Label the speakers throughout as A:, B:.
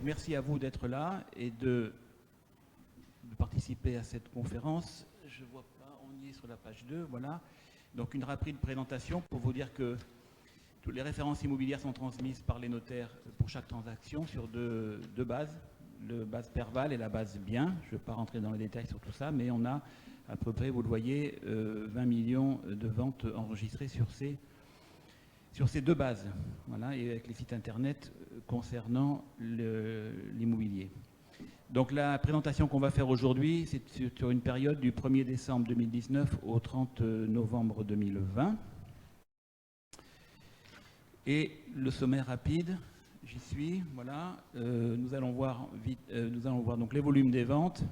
A: merci à vous d'être là et de participer à cette conférence. Je ne vois pas, on y est sur la page 2, voilà. Donc une rapide présentation pour vous dire que toutes les références immobilières sont transmises par les notaires pour chaque transaction sur deux bases, la base Perval et la base Bien. Je ne vais pas rentrer dans les détails sur tout ça, mais on a à peu près, vous le voyez, 20 millions de ventes enregistrées sur ces deux bases, voilà, et avec les sites internet concernant l'immobilier. Donc la présentation qu'on va faire aujourd'hui, c'est sur une période du 1er décembre 2019 au 30 novembre 2020. Et le sommaire rapide, j'y suis, voilà. Nous allons voir donc les volumes des ventes,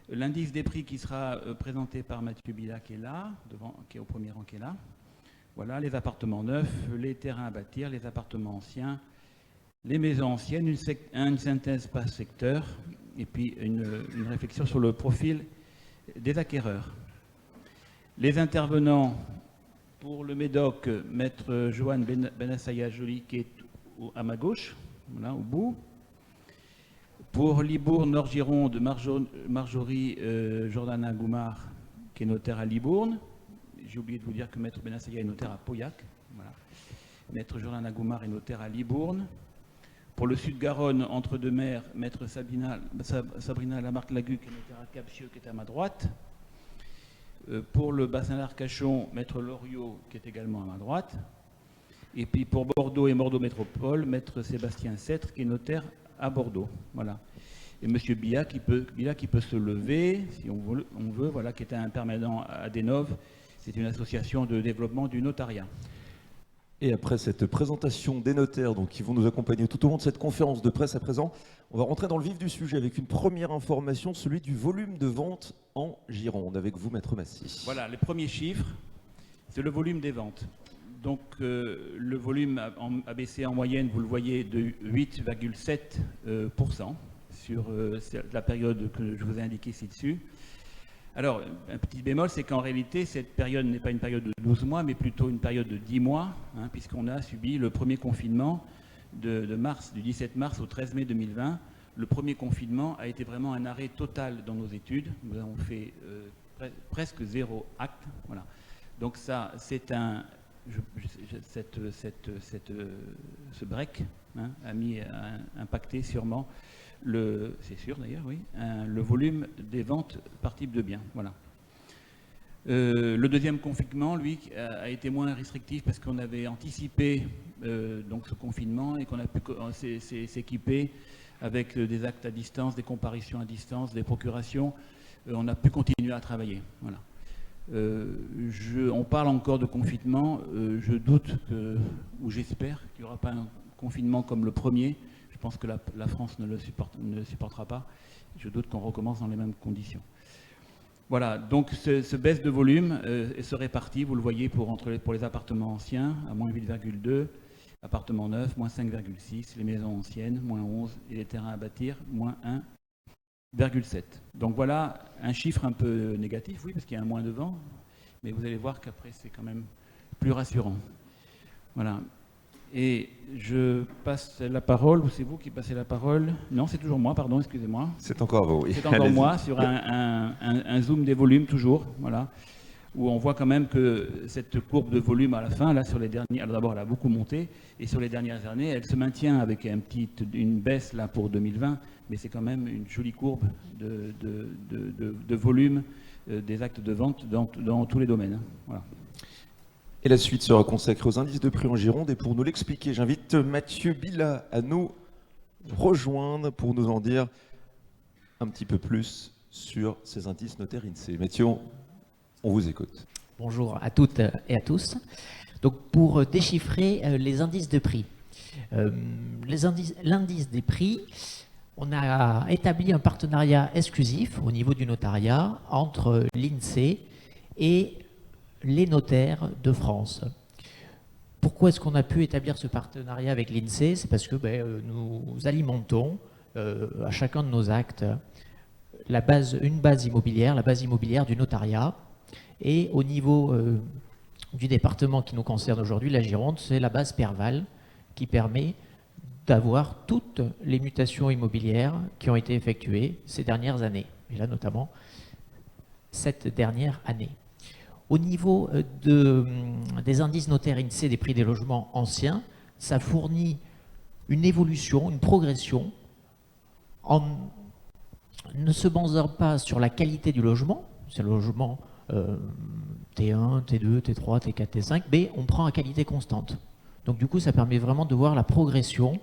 A: l'indice des prix qui sera présenté par Mathieu Bila qui est là, qui est au premier rang, qui est là. Voilà, les appartements neufs, les terrains à bâtir, les appartements anciens, les maisons anciennes, une synthèse par secteur, et puis une réflexion sur le profil des acquéreurs. Les intervenants pour le Médoc, maître Johan Benassaya Joly, qui est à ma gauche, voilà, au bout. Pour Libourne, Nord-Gironde, Marjorie Jordana Goumar, qui est notaire à Libourne. J'ai oublié de vous dire que maître Benassaya est notaire à Pauillac. Voilà. Maître Jordana Goumar est notaire à Libourne. Pour le Sud-Garonne, entre-deux-mers, maître Sabrina Lamarque-Lagu, qui est notaire à Captieux, qui est à ma droite. Pour le bassin d'Arcachon, maître Loriot, qui est également à ma droite. Et puis pour Bordeaux et Bordeaux Métropole, maître Sébastien Sêtre, qui est notaire à Bordeaux. Voilà. Et monsieur Bila qui peut se lever, si on veut, voilà, qui est un permanent à Dénov. C'est une association de développement du notariat.
B: Et après cette présentation des notaires donc, qui vont nous accompagner tout au long de cette conférence de presse à présent, on va rentrer dans le vif du sujet avec une première information, celui du volume de vente en Gironde, avec vous, maître Massy.
A: Voilà, les premiers chiffres, c'est le volume des ventes. Donc le volume a baissé en moyenne, vous le voyez, de 8,7% sur la période que je vous ai indiquée ci-dessus. Alors, un petit bémol, c'est qu'en réalité, cette période n'est pas une période de 12 mois, mais plutôt une période de 10 mois, hein, puisqu'on a subi le premier confinement du 17 mars au 13 mai 2020. Le premier confinement a été vraiment un arrêt total dans nos études. Nous avons fait presque 0 acte. Voilà. Donc ça, c'est ce break a impacté sûrement c'est sûr d'ailleurs, oui, le volume des ventes par type de biens. Voilà. Le deuxième confinement, lui, a été moins restrictif parce qu'on avait anticipé donc ce confinement et qu'on a pu s'équiper avec des actes à distance, des comparutions à distance, des procurations. On a pu continuer à travailler. Voilà. On parle encore de confinement. Je doute ou j'espère qu'il n'y aura pas un confinement comme le premier. Je pense que la France ne le supportera pas. Je doute qu'on recommence dans les mêmes conditions. Voilà, donc ce baisse de volume se répartit, vous le voyez, pour les appartements anciens, à moins 8,2, appartements neufs, moins 5,6, les maisons anciennes, moins 11, et les terrains à bâtir, moins 1,7. Donc voilà un chiffre un peu négatif, oui, parce qu'il y a un moins devant, mais vous allez voir qu'après c'est quand même plus rassurant. Voilà. Et je passe la parole, ou c'est vous qui passez la parole? Non, c'est toujours moi, pardon, excusez-moi.
B: C'est encore vous, oui.
A: C'est encore moi, sur un zoom des volumes, toujours, voilà, où on voit quand même que cette courbe de volume à la fin, là, sur les derniers, alors d'abord, elle a beaucoup monté, et sur les dernières années, elle se maintient avec une baisse, là, pour 2020, mais c'est quand même une jolie courbe de volume des actes de vente dans tous les domaines. Voilà.
B: Et la suite sera consacrée aux indices de prix en Gironde. Et pour nous l'expliquer, j'invite Mathieu Bila à nous rejoindre pour nous en dire un petit peu plus sur ces indices notaires INSEE. Mathieu, on vous écoute.
C: Bonjour à toutes et à tous. Donc pour déchiffrer les indices de prix. L'indice des prix, on a établi un partenariat exclusif au niveau du notariat entre l'INSEE et les notaires de France. Pourquoi est-ce qu'on a pu établir ce partenariat avec l'INSEE? C'est parce que nous alimentons à chacun de nos actes une base immobilière, la base immobilière du notariat. Et au niveau du département qui nous concerne aujourd'hui, la Gironde, c'est la base Perval qui permet d'avoir toutes les mutations immobilières qui ont été effectuées ces dernières années, et là notamment cette dernière année. Au niveau des indices notaires INSEE des prix des logements anciens, ça fournit une évolution, une progression, en ne se basant pas sur la qualité du logement, c'est le logement T1, T2, T3, T4, T5, mais on prend à qualité constante. Donc du coup, ça permet vraiment de voir la progression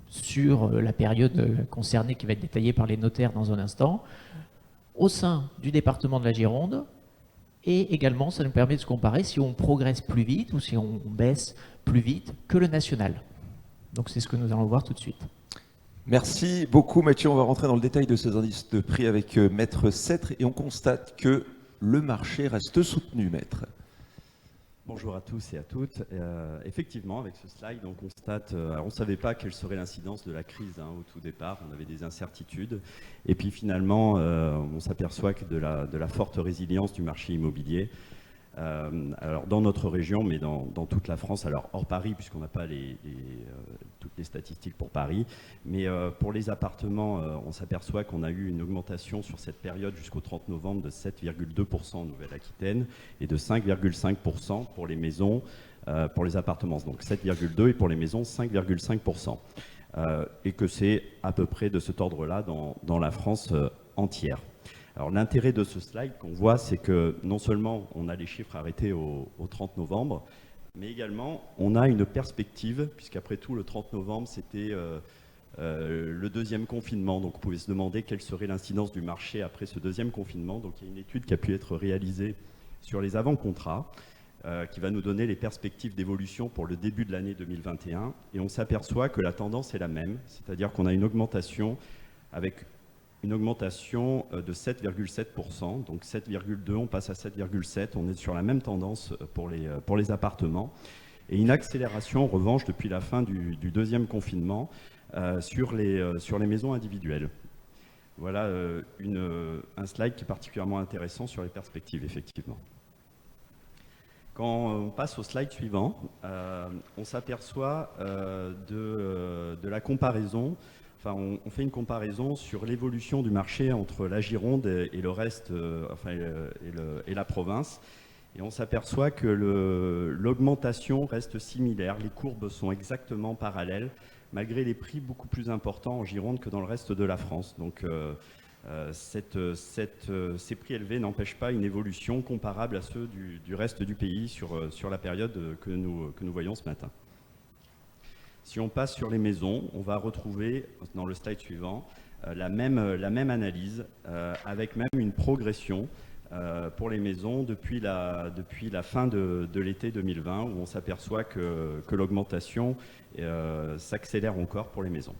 C: sur la période concernée qui va être détaillée par les notaires dans un instant, au sein du département de la Gironde, et également ça nous permet de se comparer si on progresse plus vite ou si on baisse plus vite que le national. Donc c'est ce que nous allons voir tout de suite.
B: Merci beaucoup Mathieu. On va rentrer dans le détail de ces indices de prix avec Maître Sêtre et on constate que le marché reste soutenu, Maître.
D: Bonjour à tous et à toutes. Effectivement, avec ce slide, on constate, alors on ne savait pas quelle serait l'incidence de la crise au tout départ, on avait des incertitudes. Et puis finalement, on s'aperçoit que de la forte résilience du marché immobilier. Alors dans notre région, mais dans toute la France, alors hors Paris, puisqu'on n'a pas toutes les statistiques pour Paris, mais pour les appartements, on s'aperçoit qu'on a eu une augmentation sur cette période jusqu'au 30 novembre de 7,2% en Nouvelle-Aquitaine et de 5,5% pour les maisons, pour les appartements, donc 7,2% et pour les maisons 5,5%. Et que c'est à peu près de cet ordre-là dans la France entière. Alors l'intérêt de ce slide qu'on voit, c'est que non seulement on a les chiffres arrêtés au 30 novembre, mais également on a une perspective, puisqu'après tout le 30 novembre c'était le deuxième confinement, donc on pouvait se demander quelle serait l'incidence du marché après ce deuxième confinement. Donc il y a une étude qui a pu être réalisée sur les avant-contrats, qui va nous donner les perspectives d'évolution pour le début de l'année 2021, et on s'aperçoit que la tendance est la même, c'est-à-dire qu'on a une augmentation avec une augmentation de 7,7%, donc 7,2, on passe à 7,7, on est sur la même tendance pour les appartements, et une accélération en revanche depuis la fin du deuxième confinement sur les maisons individuelles. Voilà un slide qui est particulièrement intéressant sur les perspectives, effectivement. Quand on passe au slide suivant, on s'aperçoit de la comparaison. Enfin, on fait une comparaison sur l'évolution du marché entre la Gironde et le reste, et la province. Et on s'aperçoit que l'augmentation reste similaire. Les courbes sont exactement parallèles, malgré les prix beaucoup plus importants en Gironde que dans le reste de la France. Donc, ces prix élevés n'empêchent pas une évolution comparable à ceux du reste du pays sur la période que nous voyons ce matin. Si on passe sur les maisons, on va retrouver dans le slide suivant la même analyse avec même une progression pour les maisons depuis la fin de l'été 2020 où on s'aperçoit que l'augmentation s'accélère encore pour les maisons.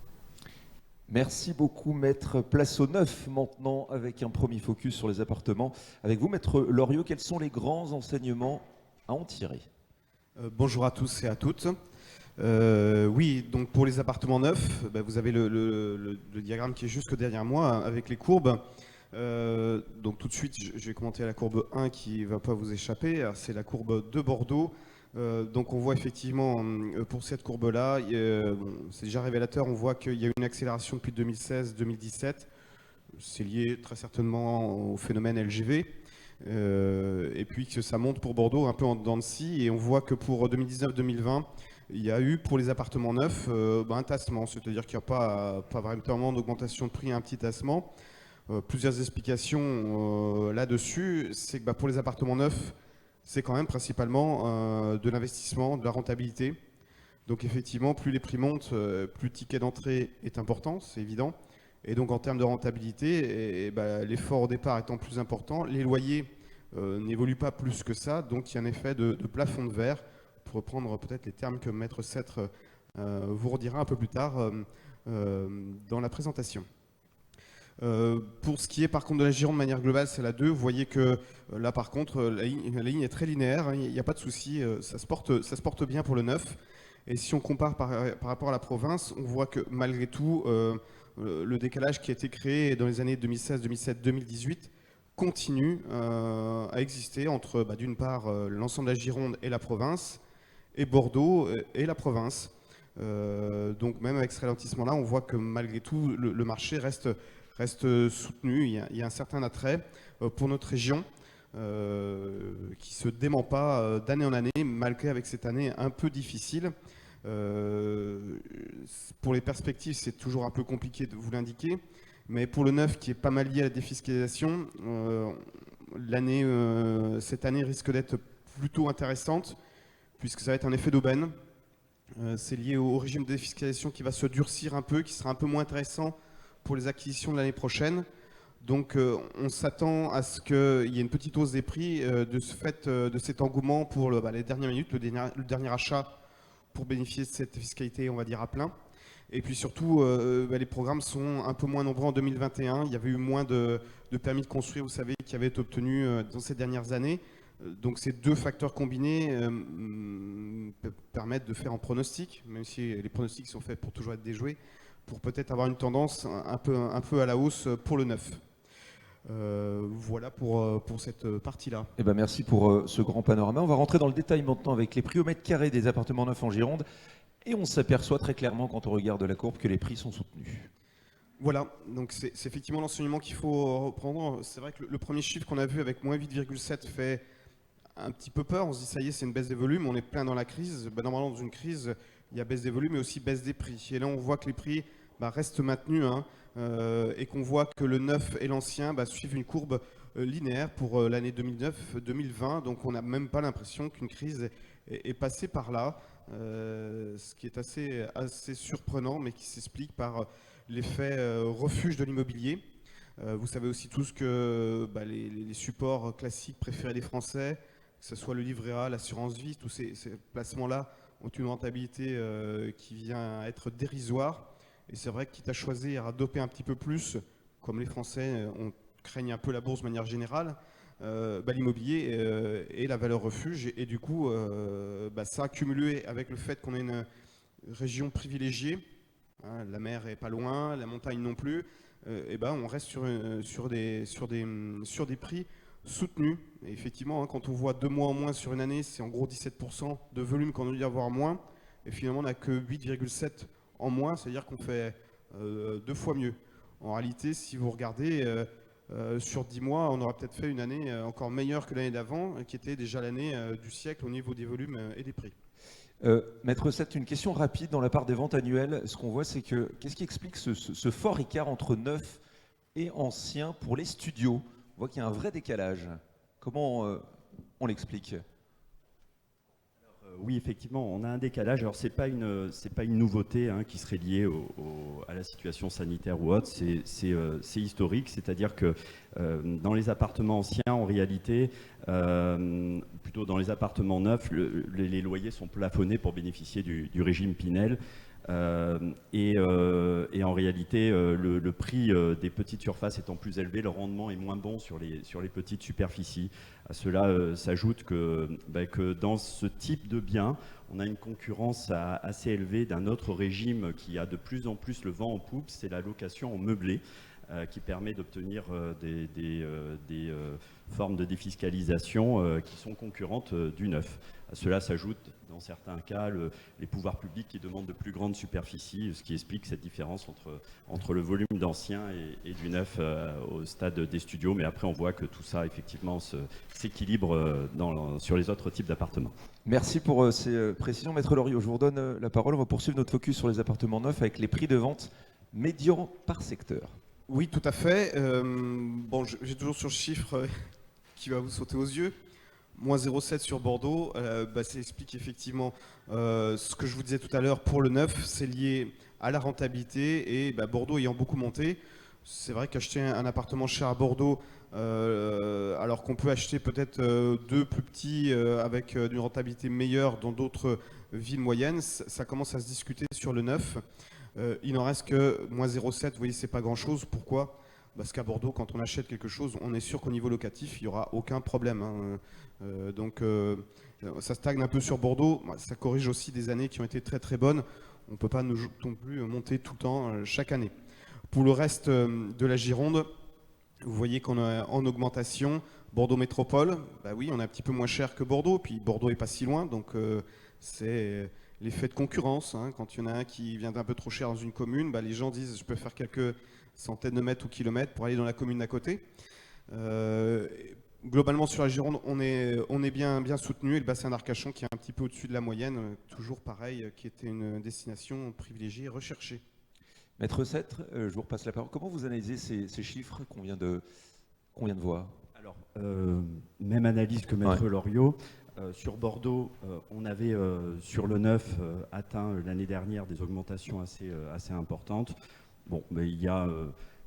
B: Merci beaucoup Maître. Place au neuf maintenant avec un premier focus sur les appartements. Avec vous Maître Loriot, quels sont les grands enseignements à en tirer?
E: Bonjour à tous et à toutes. Oui, donc pour les appartements neufs, vous avez le diagramme qui est juste derrière moi avec les courbes. Donc tout de suite, je vais commenter la courbe 1 qui ne va pas vous échapper. C'est la courbe de Bordeaux. Donc on voit effectivement pour cette courbe-là, c'est déjà révélateur, on voit qu'il y a une accélération depuis 2016-2017. C'est lié très certainement au phénomène LGV. Et puis que ça monte pour Bordeaux un peu en dents de scie. Et on voit que pour 2019-2020, il y a eu pour les appartements neufs un tassement, c'est-à-dire qu'il n'y a pas vraiment d'augmentation de prix, un petit tassement. Plusieurs explications là-dessus, c'est que pour les appartements neufs, c'est quand même principalement de l'investissement, de la rentabilité. Donc effectivement, plus les prix montent, plus le ticket d'entrée est important, c'est évident. Et donc en termes de rentabilité, l'effort au départ étant plus important, les loyers n'évoluent pas plus que ça, donc il y a un effet de plafond de verre, pour reprendre peut-être les termes que Maître Sêtre vous redira un peu plus tard dans la présentation. Pour ce qui est par contre de la Gironde de manière globale, c'est la 2. Vous voyez que là par contre, la ligne est très linéaire, il n'y a pas de souci, ça se porte bien pour le neuf. Et si on compare par rapport à la province, on voit que malgré tout, le décalage qui a été créé dans les années 2016, 2017, 2018 continue à exister entre d'une part l'ensemble de la Gironde et la province, et Bordeaux et la province. Donc même avec ce ralentissement-là, on voit que malgré tout, le marché reste soutenu. Il y a un certain attrait pour notre région qui se dément pas d'année en année, malgré avec cette année un peu difficile. Pour les perspectives, c'est toujours un peu compliqué de vous l'indiquer, mais pour le neuf qui est pas mal lié à la défiscalisation, cette année risque d'être plutôt intéressante puisque ça va être un effet d'aubaine. C'est lié au régime de défiscalisation qui va se durcir un peu, qui sera un peu moins intéressant pour les acquisitions de l'année prochaine. Donc on s'attend à ce qu'il y ait une petite hausse des prix de ce fait de cet engouement pour les dernières minutes, le dernier achat pour bénéficier de cette fiscalité, on va dire, à plein. Et puis surtout, les programmes sont un peu moins nombreux en 2021. Il y avait eu moins de permis de construire, vous savez, qui avaient été obtenus dans ces dernières années. Donc ces deux facteurs combinés permettent de faire un pronostic, même si les pronostics sont faits pour toujours être déjoués, pour peut-être avoir une tendance un peu à la hausse pour le neuf. Voilà pour cette partie-là.
B: Eh ben merci pour ce grand panorama. On va rentrer dans le détail maintenant avec les prix au mètre carré des appartements neufs en Gironde. Et on s'aperçoit très clairement quand on regarde la courbe que les prix sont soutenus.
E: Voilà, donc c'est effectivement l'enseignement qu'il faut reprendre. C'est vrai que le premier chiffre qu'on a vu avec moins 8,7 fait un petit peu peur. On se dit ça y est, c'est une baisse des volumes, on est plein dans la crise. Normalement, dans une crise, il y a baisse des volumes mais aussi baisse des prix. Et là, on voit que les prix restent maintenus et qu'on voit que le neuf et l'ancien suivent une courbe linéaire pour l'année 2009-2020. Donc on n'a même pas l'impression qu'une crise est passée par là, ce qui est assez surprenant, mais qui s'explique par l'effet refuge de l'immobilier. Vous savez aussi tous que les supports classiques préférés des Français, que ce soit le livret A, l'assurance vie, tous ces placements-là ont une rentabilité qui vient être dérisoire. Et c'est vrai que quitte à choisir à doper un petit peu plus, comme les Français craignent un peu la bourse de manière générale, l'immobilier est la valeur refuge. Et du coup, ça a cumulé avec le fait qu'on est une région privilégiée, la mer est pas loin, la montagne non plus, on reste sur des prix soutenus. Et effectivement, quand on voit 2 mois en moins sur une année, c'est en gros 17% de volume qu'on a dû avoir moins. Et finalement, on n'a que 8,7 en moins, c'est-à-dire qu'on fait 2 fois mieux. En réalité, si vous regardez, sur 10 mois, on aura peut-être fait une année encore meilleure que l'année d'avant, qui était déjà l'année du siècle au niveau des volumes et des prix.
B: Maître Seth, une question rapide dans la part des ventes annuelles. Ce qu'on voit, c'est que qu'est-ce qui explique ce fort écart entre neuf et ancien pour les studios? On voit qu'il y a un vrai décalage. Comment on l'explique?
D: Oui, effectivement, on a un décalage. Alors, c'est pas une nouveauté qui serait liée à la situation sanitaire ou autre. C'est historique, c'est-à-dire que dans les appartements anciens, en réalité, plutôt dans les appartements neufs, les loyers sont plafonnés pour bénéficier du régime Pinel. Et en réalité, le prix des petites surfaces étant plus élevé, le rendement est moins bon sur les petites superficies. À cela s'ajoute que dans ce type de biens, on a une concurrence assez élevée d'un autre régime qui a de plus en plus le vent en poupe, c'est la location en meublé, qui permet d'obtenir des formes de défiscalisation qui sont concurrentes du neuf. À cela s'ajoute, dans certains cas, les pouvoirs publics qui demandent de plus grandes superficies, ce qui explique cette différence entre le volume d'ancien et du neuf au stade des studios. Mais après, on voit que tout ça, effectivement, s'équilibre sur les autres types d'appartements.
B: Merci pour ces précisions. Maître Loriot, je vous redonne la parole. On va poursuivre notre focus sur les appartements neufs avec les prix de vente médians par secteur.
E: Oui, tout à fait. J'ai toujours sur le chiffre qui va vous sauter aux yeux. Moins 0,7 sur Bordeaux, ça explique effectivement ce que je vous disais tout à l'heure pour le neuf, c'est lié à la rentabilité et Bordeaux ayant beaucoup monté. C'est vrai qu'acheter un appartement cher à Bordeaux, alors qu'on peut acheter peut-être 2 plus petits avec une rentabilité meilleure dans d'autres villes moyennes, ça commence à se discuter sur le neuf. Il n'en reste que moins 0,7, vous voyez, c'est pas grand-chose. Pourquoi ? Parce qu'à Bordeaux, quand on achète quelque chose, on est sûr qu'au niveau locatif, il n'y aura aucun problème. Ça stagne un peu sur Bordeaux. Ça corrige aussi des années qui ont été très très bonnes. On ne peut pas non plus monter tout le temps, chaque année. Pour le reste de la Gironde, vous voyez qu'on est en augmentation. Bordeaux Métropole, oui, on est un petit peu moins cher que Bordeaux. Puis Bordeaux n'est pas si loin, donc c'est l'effet de concurrence. Hein. Quand il y en a un qui vient d'un peu trop cher dans une commune, les gens disent je peux faire quelques centaines de mètres ou kilomètres pour aller dans la commune d'à côté. Globalement sur la Gironde, on est bien soutenu, et le bassin d'Arcachon qui est un petit peu au-dessus de la moyenne, toujours pareil, qui était une destination privilégiée et recherchée.
B: Maître Sêtre, je vous repasse la parole. Comment vous analysez ces chiffres qu'on vient de voir?
D: Alors, même analyse que Maître Loriot. Sur Bordeaux, on avait sur le neuf atteint l'année dernière des augmentations assez importantes. Bon, mais il y a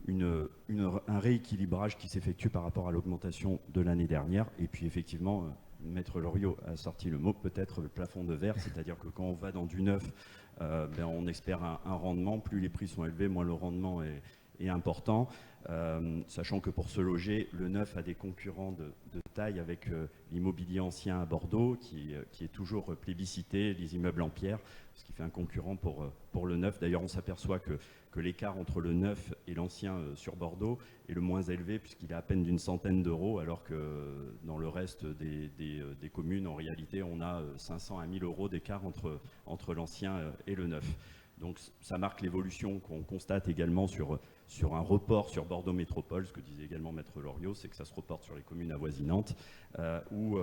D: un rééquilibrage qui s'effectue par rapport à l'augmentation de l'année dernière. Et puis effectivement, Maître Loriot a sorti le mot, peut-être le plafond de verre, c'est-à-dire que quand on va dans du neuf, on espère un rendement. Plus les prix sont élevés, moins le rendement est important. Sachant que pour se loger, le neuf a des concurrents de taille avec l'immobilier ancien à Bordeaux qui est toujours plébiscité, les immeubles en pierre, ce qui fait un concurrent pour le neuf. D'ailleurs, on s'aperçoit que l'écart entre le neuf et l'ancien sur Bordeaux est le moins élevé puisqu'il est à peine d'une centaine d'euros, alors que dans le reste des communes, en réalité, on a 500 à 1000 euros d'écart entre l'ancien et le neuf. Donc ça marque l'évolution qu'on constate également sur un report sur Bordeaux Métropole, ce que disait également Maître Loriot, c'est que ça se reporte sur les communes avoisinantes, où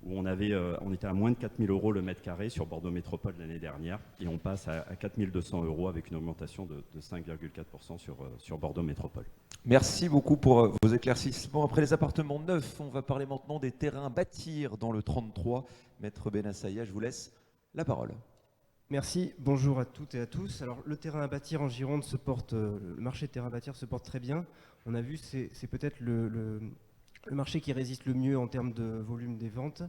D: on était à moins de 4 000 euros le mètre carré sur Bordeaux Métropole l'année dernière, et on passe à 4 200 euros avec une augmentation de 5,4% sur Bordeaux Métropole.
B: Merci beaucoup pour vos éclaircissements. Après les appartements neufs, on va parler maintenant des terrains à bâtir dans le 33. Maître Benassaya, je vous laisse la parole.
F: Merci, bonjour à toutes et à tous. Alors le terrain à bâtir en Gironde le marché de terrain à bâtir se porte très bien. On a vu, c'est peut-être le marché qui résiste le mieux en termes de volume des ventes.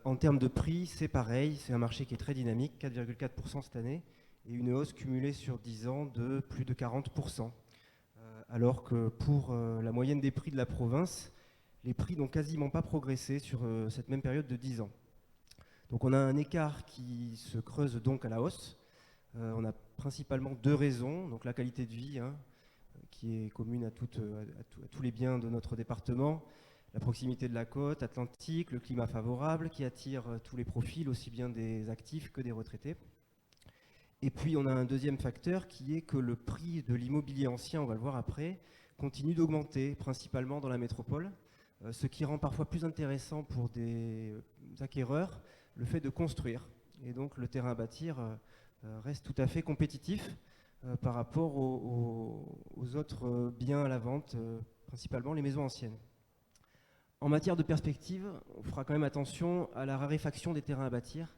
F: En termes de prix, c'est pareil, c'est un marché qui est très dynamique, 4,4% cette année, et une hausse cumulée sur 10 ans de plus de 40%. Alors que pour la moyenne des prix de la province, les prix n'ont quasiment pas progressé sur cette même période de 10 ans. Donc on a un écart qui se creuse donc à la hausse. On a principalement deux raisons. Donc la qualité de vie, qui est commune à tous les biens de notre département, la proximité de la côte atlantique, le climat favorable qui attire tous les profils, aussi bien des actifs que des retraités. Et puis on a un deuxième facteur qui est que le prix de l'immobilier ancien, on va le voir après, continue d'augmenter, principalement dans la métropole, ce qui rend parfois plus intéressant pour des acquéreurs le fait de construire. Et donc le terrain à bâtir reste tout à fait compétitif par rapport aux autres biens à la vente, principalement les maisons anciennes. En matière de perspective, on fera quand même attention à la raréfaction des terrains à bâtir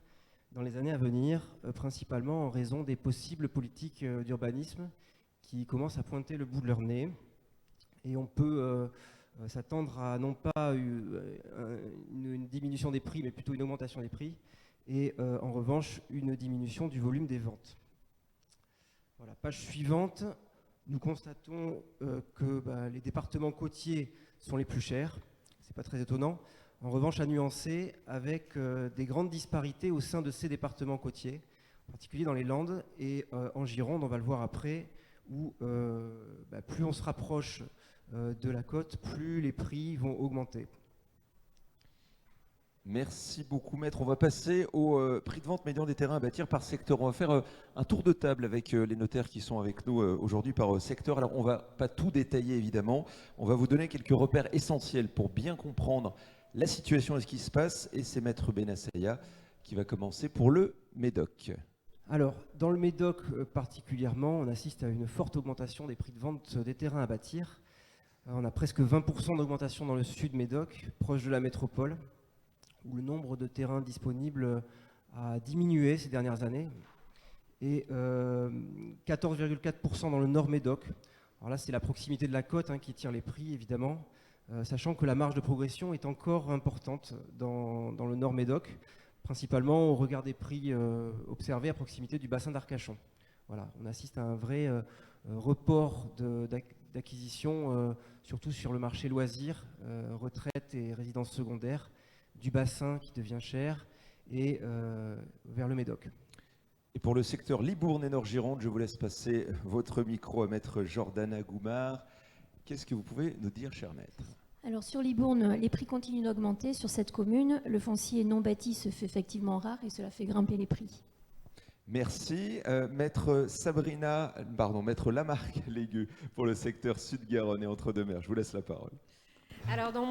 F: dans les années à venir, principalement en raison des possibles politiques d'urbanisme qui commencent à pointer le bout de leur nez. Et on peut s'attendre à non pas une diminution des prix, mais plutôt une augmentation des prix, et en revanche une diminution du volume des ventes. Voilà, page suivante, nous constatons que les départements côtiers sont les plus chers, c'est pas très étonnant. En revanche, à nuancer avec des grandes disparités au sein de ces départements côtiers, en particulier dans les Landes et en Gironde, on va le voir après, où plus on se rapproche de la côte, plus les prix vont augmenter.
B: Merci beaucoup, maître. On va passer au prix de vente médian des terrains à bâtir par secteur. On va faire un tour de table avec les notaires qui sont avec nous aujourd'hui par secteur. Alors, on ne va pas tout détailler, évidemment. On va vous donner quelques repères essentiels pour bien comprendre la situation et ce qui se passe. Et c'est maître Benassaya qui va commencer pour le Médoc.
F: Alors, dans le Médoc particulièrement, on assiste à une forte augmentation des prix de vente des terrains à bâtir. On a presque 20% d'augmentation dans le sud Médoc, proche de la métropole, où le nombre de terrains disponibles a diminué ces dernières années, et 14,4% dans le nord Médoc. Alors là, c'est la proximité de la côte qui tire les prix, évidemment, sachant que la marge de progression est encore importante dans le nord Médoc, principalement au regard des prix observés à proximité du bassin d'Arcachon. Voilà, on assiste à un vrai report d'acquisition, surtout sur le marché loisirs, retraite et résidence secondaire, du bassin qui devient cher, et vers le Médoc.
B: Et pour le secteur Libourne et Nord-Gironde, je vous laisse passer votre micro à maître Jordana Goumard. Qu'est-ce que vous pouvez nous dire, cher maître ?
G: Alors sur Libourne, les prix continuent d'augmenter. Sur cette commune, le foncier non bâti se fait effectivement rare et cela fait grimper les prix.
B: Merci. Maître Lamarque Légueux pour le secteur Sud-Garonne et Entre-deux-Mers. Je vous laisse la parole.
H: Alors dans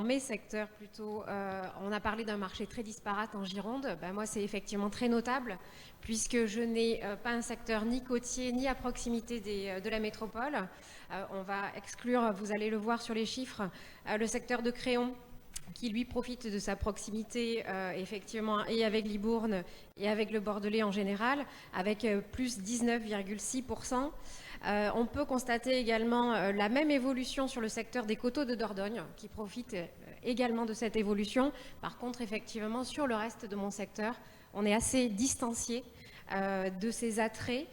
H: mes secteurs plutôt, on a parlé d'un marché très disparate en Gironde. Moi c'est effectivement très notable puisque je n'ai pas un secteur ni côtier ni à proximité de la métropole. On va exclure, vous allez le voir sur les chiffres, le secteur de Créon qui lui profite de sa proximité effectivement et avec Libourne et avec le Bordelais en général, avec plus 19,6%. On peut constater également la même évolution sur le secteur des coteaux de Dordogne, qui profite également de cette évolution. Par contre, effectivement, sur le reste de mon secteur, on est assez distancié de ces attraits.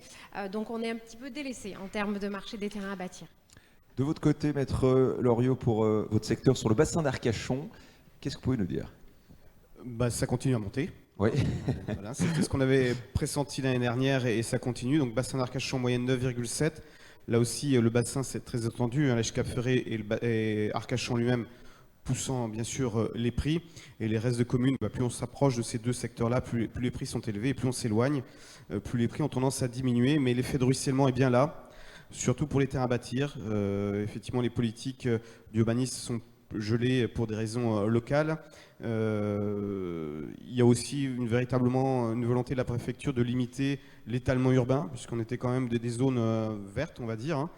H: Donc, on est un petit peu délaissé en termes de marché des terrains à bâtir.
B: De votre côté, Maître Loriot, pour votre secteur sur le bassin d'Arcachon, qu'est-ce que vous pouvez nous dire?
E: Ça continue à monter.
B: Oui.
E: Voilà, c'était ce qu'on avait pressenti l'année dernière et ça continue. Donc bassin d'Arcachon moyenne 9,7. Là aussi, le bassin c'est très attendu. Lèche Cap Ferré et Arcachon lui-même poussant bien sûr les prix. Et les restes de communes, plus on s'approche de ces deux secteurs-là, plus les prix sont élevés et plus on s'éloigne, plus les prix ont tendance à diminuer. Mais l'effet de ruissellement est bien là, surtout pour les terrains à bâtir. Effectivement, les politiques d'urbanisme sont gelées pour des raisons locales. Il y a aussi véritablement une volonté de la préfecture de limiter l'étalement urbain, puisqu'on était quand même des zones vertes, on va dire.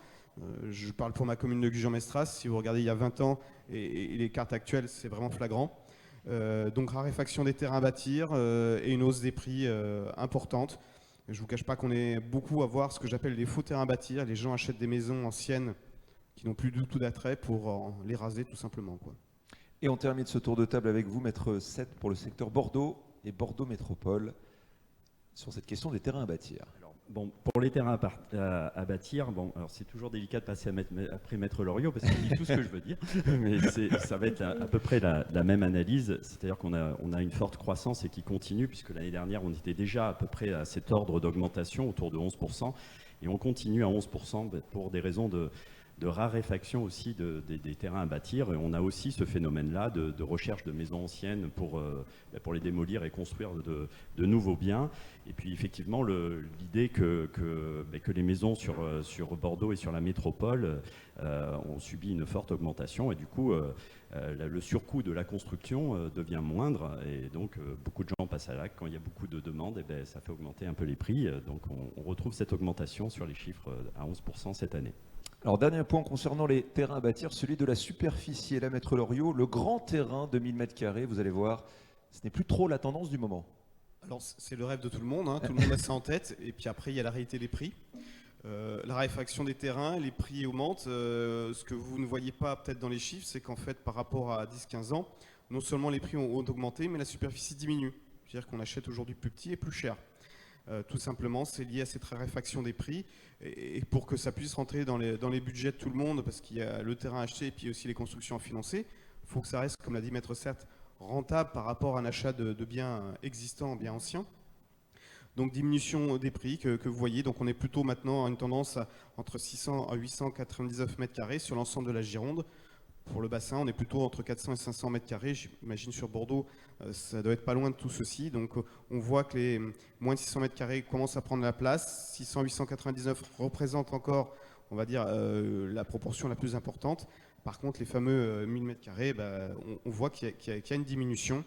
E: Je parle pour ma commune de Gujan-Mestras. Si vous regardez il y a 20 ans et les cartes actuelles, c'est vraiment flagrant. Donc raréfaction des terrains à bâtir et une hausse des prix importante. Je ne vous cache pas qu'on est beaucoup à voir ce que j'appelle les faux terrains à bâtir. Les gens achètent des maisons anciennes qui n'ont plus du tout d'attrait pour les raser tout simplement, quoi.
B: Et on termine ce tour de table avec vous, Maître Seth, pour le secteur Bordeaux et Bordeaux Métropole, sur cette question des terrains à bâtir.
D: Alors, pour les terrains à bâtir, alors c'est toujours délicat de passer après Maître Loriot parce qu'il dit tout ce que je veux dire, mais ça va être à peu près la même analyse, c'est-à-dire qu'on a une forte croissance et qui continue, puisque l'année dernière on était déjà à peu près à cet ordre d'augmentation, autour de 11%, et on continue à 11% pour des raisons de raréfaction aussi des terrains à bâtir. Et on a aussi ce phénomène-là de recherche de maisons anciennes pour les démolir et construire de nouveaux biens. Et puis effectivement, l'idée que les maisons sur Bordeaux et sur la métropole ont subi une forte augmentation. Et du coup, le surcoût de la construction devient moindre. Et donc, beaucoup de gens passent à l'acte. Quand il y a beaucoup de demandes, ça fait augmenter un peu les prix. Donc, on retrouve cette augmentation sur les chiffres à 11% cette année.
B: Alors, dernier point concernant les terrains à bâtir, celui de la superficie. Et là, Maître Loriot, le grand terrain de 1000 m², vous allez voir, ce n'est plus trop la tendance du moment.
E: Alors, c'est le rêve de tout le monde, tout le monde a ça en tête. Et puis après, il y a la réalité des prix. La raréfaction des terrains, les prix augmentent. Ce que vous ne voyez pas peut-être dans les chiffres, c'est qu'en fait, par rapport à 10-15 ans, non seulement les prix ont augmenté, mais la superficie diminue. C'est-à-dire qu'on achète aujourd'hui plus petit et plus cher. Tout simplement, c'est lié à cette raréfaction des prix. Et pour que ça puisse rentrer dans les budgets de tout le monde, parce qu'il y a le terrain acheté et puis aussi les constructions à financer, il faut que ça reste, comme l'a dit Maître Seth, rentable par rapport à un achat de biens existants, biens anciens. Donc diminution des prix que vous voyez. Donc on est plutôt maintenant à une tendance entre 600 à 899 m² sur l'ensemble de la Gironde. Pour le bassin, on est plutôt entre 400 et 500 m². J'imagine sur Bordeaux, ça doit être pas loin de tout ceci. Donc on voit que les moins de 600 m² commencent à prendre la place. 600, 899 représentent encore, on va dire, la proportion la plus importante. Par contre, les fameux 1000 m², on voit qu'il y a une diminution.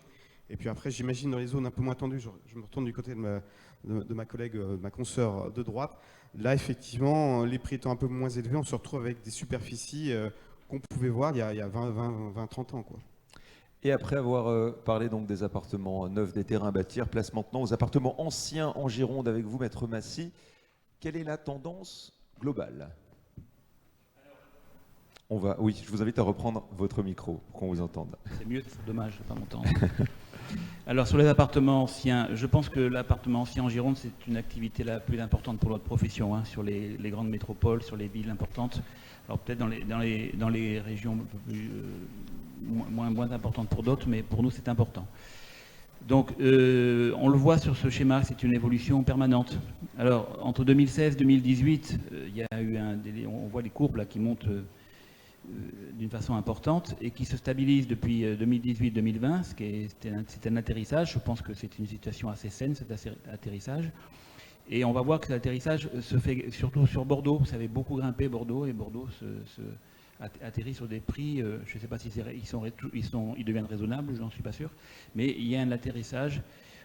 E: Et puis après, j'imagine dans les zones un peu moins tendues, je me retourne du côté de ma collègue, ma consoeur de droite. Là, effectivement, les prix étant un peu moins élevés, on se retrouve avec des superficies qu'on pouvait voir il y a 20-30 ans, quoi.
B: Et après avoir parlé donc des appartements neufs, des terrains à bâtir, place maintenant aux appartements anciens en Gironde avec vous, Maître Massy. Quelle est la tendance globale ? Oui, je vous invite à reprendre votre micro pour qu'on vous entende.
A: C'est mieux, c'est dommage, je ne vais pas m'entendre. Alors sur les appartements anciens, je pense que l'appartement ancien en Gironde, c'est une activité la plus importante pour notre profession, sur les grandes métropoles, sur les villes importantes. Alors peut-être dans les régions un peu plus, moins importantes pour d'autres, mais pour nous c'est important. Donc on le voit sur ce schéma, c'est une évolution permanente. Alors entre 2016 et 2018, il y a eu on voit les courbes là qui montent d'une façon importante et qui se stabilise depuis 2018-2020, c'est un atterrissage. Je pense que c'est une situation assez saine, cet atterrissage. Et on va voir que cet atterrissage se fait surtout sur Bordeaux. Vous savez, beaucoup grimper Bordeaux, et Bordeaux atterrit sur des prix, je ne sais pas si ils deviennent raisonnables, je n'en suis pas sûr, mais il y a un atterrissage.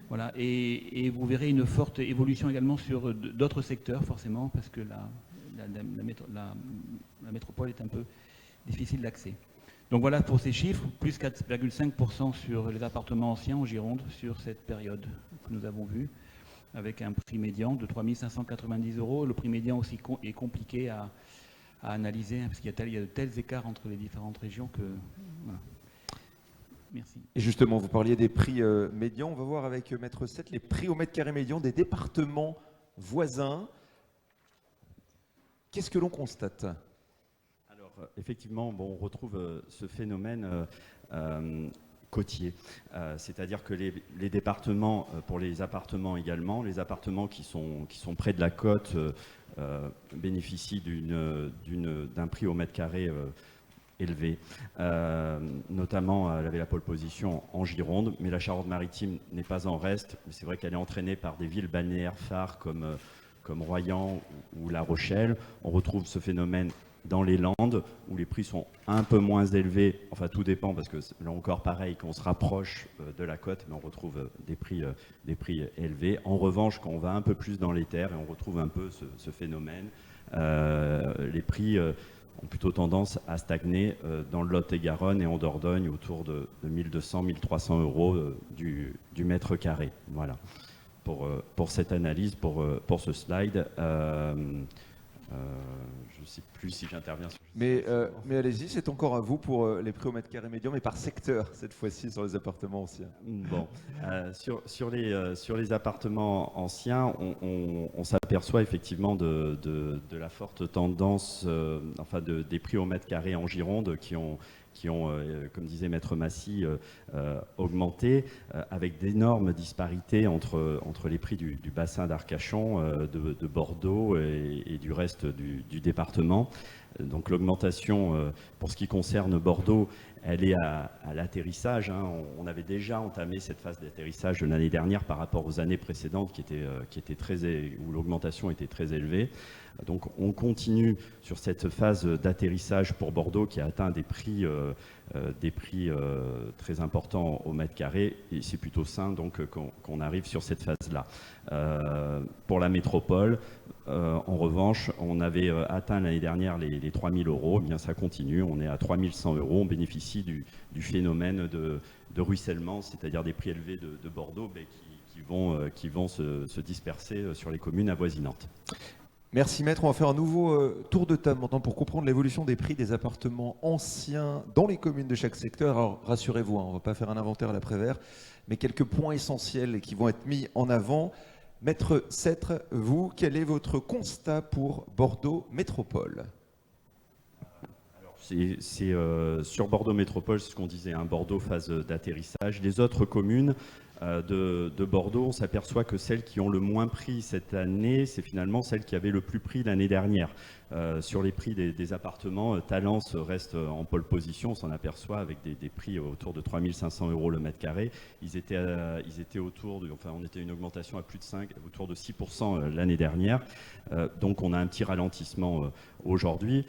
A: Voilà, et vous verrez une forte évolution également sur d'autres secteurs, forcément, parce que la métropole est un peu difficile d'accès. Donc voilà pour ces chiffres, plus 4,5% sur les appartements anciens en Gironde sur cette période que nous avons vue, avec un prix médian de 3 590 €. Le prix médian aussi est compliqué à analyser, parce qu'il y a de tels écarts entre les différentes régions que... Voilà. Merci.
B: Et justement, vous parliez des prix médians. On va voir avec Maître 7 les prix au mètre carré médian des départements voisins. Qu'est-ce que l'on constate ?
D: Alors, effectivement, bon, on retrouve ce phénomène côtier. C'est-à-dire que les départements, pour les appartements également, les appartements qui sont près de la côte bénéficient d'un prix au mètre carré élevé. Notamment, elle avait la pole position en Gironde, mais la Charente-Maritime n'est pas en reste. C'est vrai qu'elle est entraînée par des villes balnéaires phares comme Royan ou La Rochelle. On retrouve ce phénomène dans les Landes, où les prix sont un peu moins élevés. Enfin, tout dépend, parce que là encore, pareil, quand on se rapproche de la côte, mais on retrouve des prix élevés. En revanche, quand on va un peu plus dans les terres, et on retrouve un peu ce phénomène, les prix ont plutôt tendance à stagner dans le Lot-et-Garonne et en Dordogne autour de 1 200 1 300 € du mètre carré. Voilà, pour cette analyse, pour ce slide. Je ne sais plus si j'interviens sur...
B: Mais allez-y, c'est encore à vous pour les prix au mètre carré médian, mais par secteur, cette fois-ci, sur les appartements anciens.
D: Bon, sur les appartements anciens, on s'aperçoit effectivement de la forte tendance des prix au mètre carré en Gironde qui ont, comme disait Maître Massy, augmenté, avec d'énormes disparités entre les prix du bassin d'Arcachon, de Bordeaux et du reste du département. Donc l'augmentation, pour ce qui concerne Bordeaux, elle est à l'atterrissage. On avait déjà entamé cette phase d'atterrissage l'année dernière par rapport aux années précédentes où l'augmentation était très élevée. Donc on continue sur cette phase d'atterrissage pour Bordeaux qui a atteint des prix très importants au mètre carré, et c'est plutôt sain donc qu'on arrive sur cette phase-là. Pour la métropole, en revanche, on avait atteint l'année dernière les 3 000 €, eh bien ça continue, on est à 3 100 €, on bénéficie du phénomène de ruissellement, c'est-à-dire des prix élevés de Bordeaux qui vont se disperser sur les communes avoisinantes.
B: Merci Maître, on va faire un nouveau tour de table maintenant pour comprendre l'évolution des prix des appartements anciens dans les communes de chaque secteur. Alors rassurez-vous, on ne va pas faire un inventaire à l'après-vert, mais quelques points essentiels qui vont être mis en avant. Maître Sêtre, vous, quel est votre constat pour Bordeaux Métropole ?
D: Sur Bordeaux Métropole, c'est ce qu'on disait, Bordeaux phase d'atterrissage. Les autres communes de Bordeaux, on s'aperçoit que celles qui ont le moins pris cette année, c'est finalement celles qui avaient le plus pris l'année dernière. Sur les prix des appartements, Talence reste en pole position, on s'en aperçoit avec des prix autour de 3 500 € le mètre carré. On était une augmentation à plus de 5, autour de 6% l'année dernière. Donc on a un petit ralentissement aujourd'hui.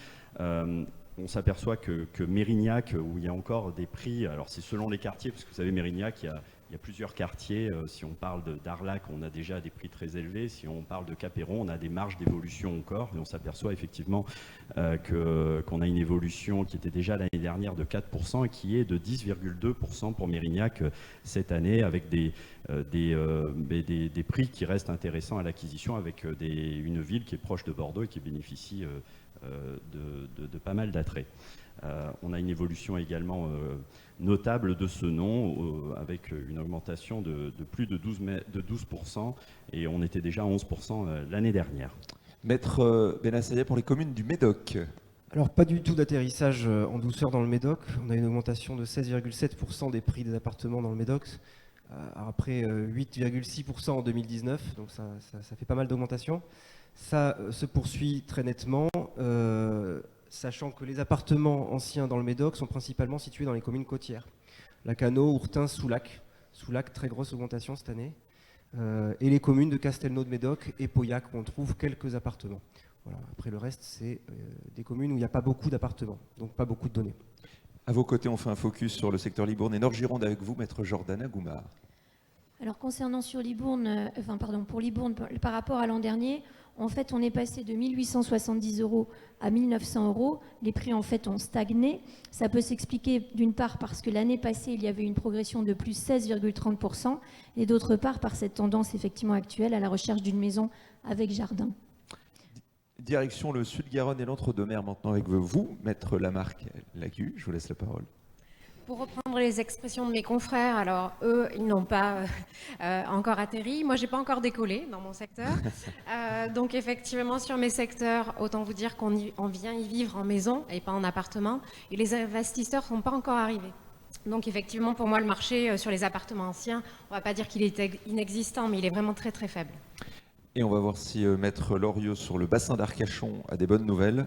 D: On s'aperçoit que Mérignac, où il y a encore des prix, alors c'est selon les quartiers, parce que vous savez, Mérignac, il y a plusieurs quartiers. Si on parle d'Arlac, on a déjà des prix très élevés. Si on parle de Capéron, on a des marges d'évolution encore. Et on s'aperçoit effectivement qu'on a une évolution qui était déjà l'année dernière de 4% et qui est de 10,2% pour Mérignac cette année, avec des prix qui restent intéressants à l'acquisition, avec une ville qui est proche de Bordeaux et qui bénéficie de pas mal d'attraits. On a une évolution également notable de ce nom, avec une augmentation de plus de 12%, et on était déjà à 11% l'année dernière.
B: Maître Benassaya, pour les communes du Médoc.
F: Alors pas du tout d'atterrissage en douceur dans le Médoc. On a une augmentation de 16,7% des prix des appartements dans le Médoc, après 8,6% en 2019, donc ça fait pas mal d'augmentation. Ça se poursuit très nettement. sachant que les appartements anciens dans le Médoc sont principalement situés dans les communes côtières. Lacanau, Ourtin, Soulac. Soulac, très grosse augmentation cette année. Et les communes de Castelnau-de-Médoc et Pauillac, où on trouve quelques appartements. Voilà. Après, le reste, c'est des communes où il n'y a pas beaucoup d'appartements, donc pas beaucoup de données.
B: À vos côtés, on fait un focus sur le secteur Libourne et Nord-Gironde avec vous, maître Jordana Goumar.
G: Alors concernant sur Libourne, pour Libourne, par rapport à l'an dernier, en fait, on est passé de 1 870 € à 1 900 €. Les prix, en fait, ont stagné. Ça peut s'expliquer d'une part parce que l'année passée, il y avait une progression de plus 16,30% et d'autre part par cette tendance effectivement actuelle à la recherche d'une maison avec jardin.
B: Direction le Sud-Garonne et l'Entre-deux-Mers maintenant avec vous, maître Lamarck Lagu. Je vous laisse la parole.
H: Pour reprendre les expressions de mes confrères, alors eux, ils n'ont pas encore atterri. Moi, j'ai pas encore décollé dans mon secteur. Donc effectivement, sur mes secteurs, autant vous dire qu'on vient y vivre en maison et pas en appartement. Et les investisseurs sont pas encore arrivés. Donc effectivement, pour moi, le marché sur les appartements anciens, on va pas dire qu'il est inexistant, mais il est vraiment très très faible.
B: Et on va voir si maître Loriot sur le bassin d'Arcachon a des bonnes nouvelles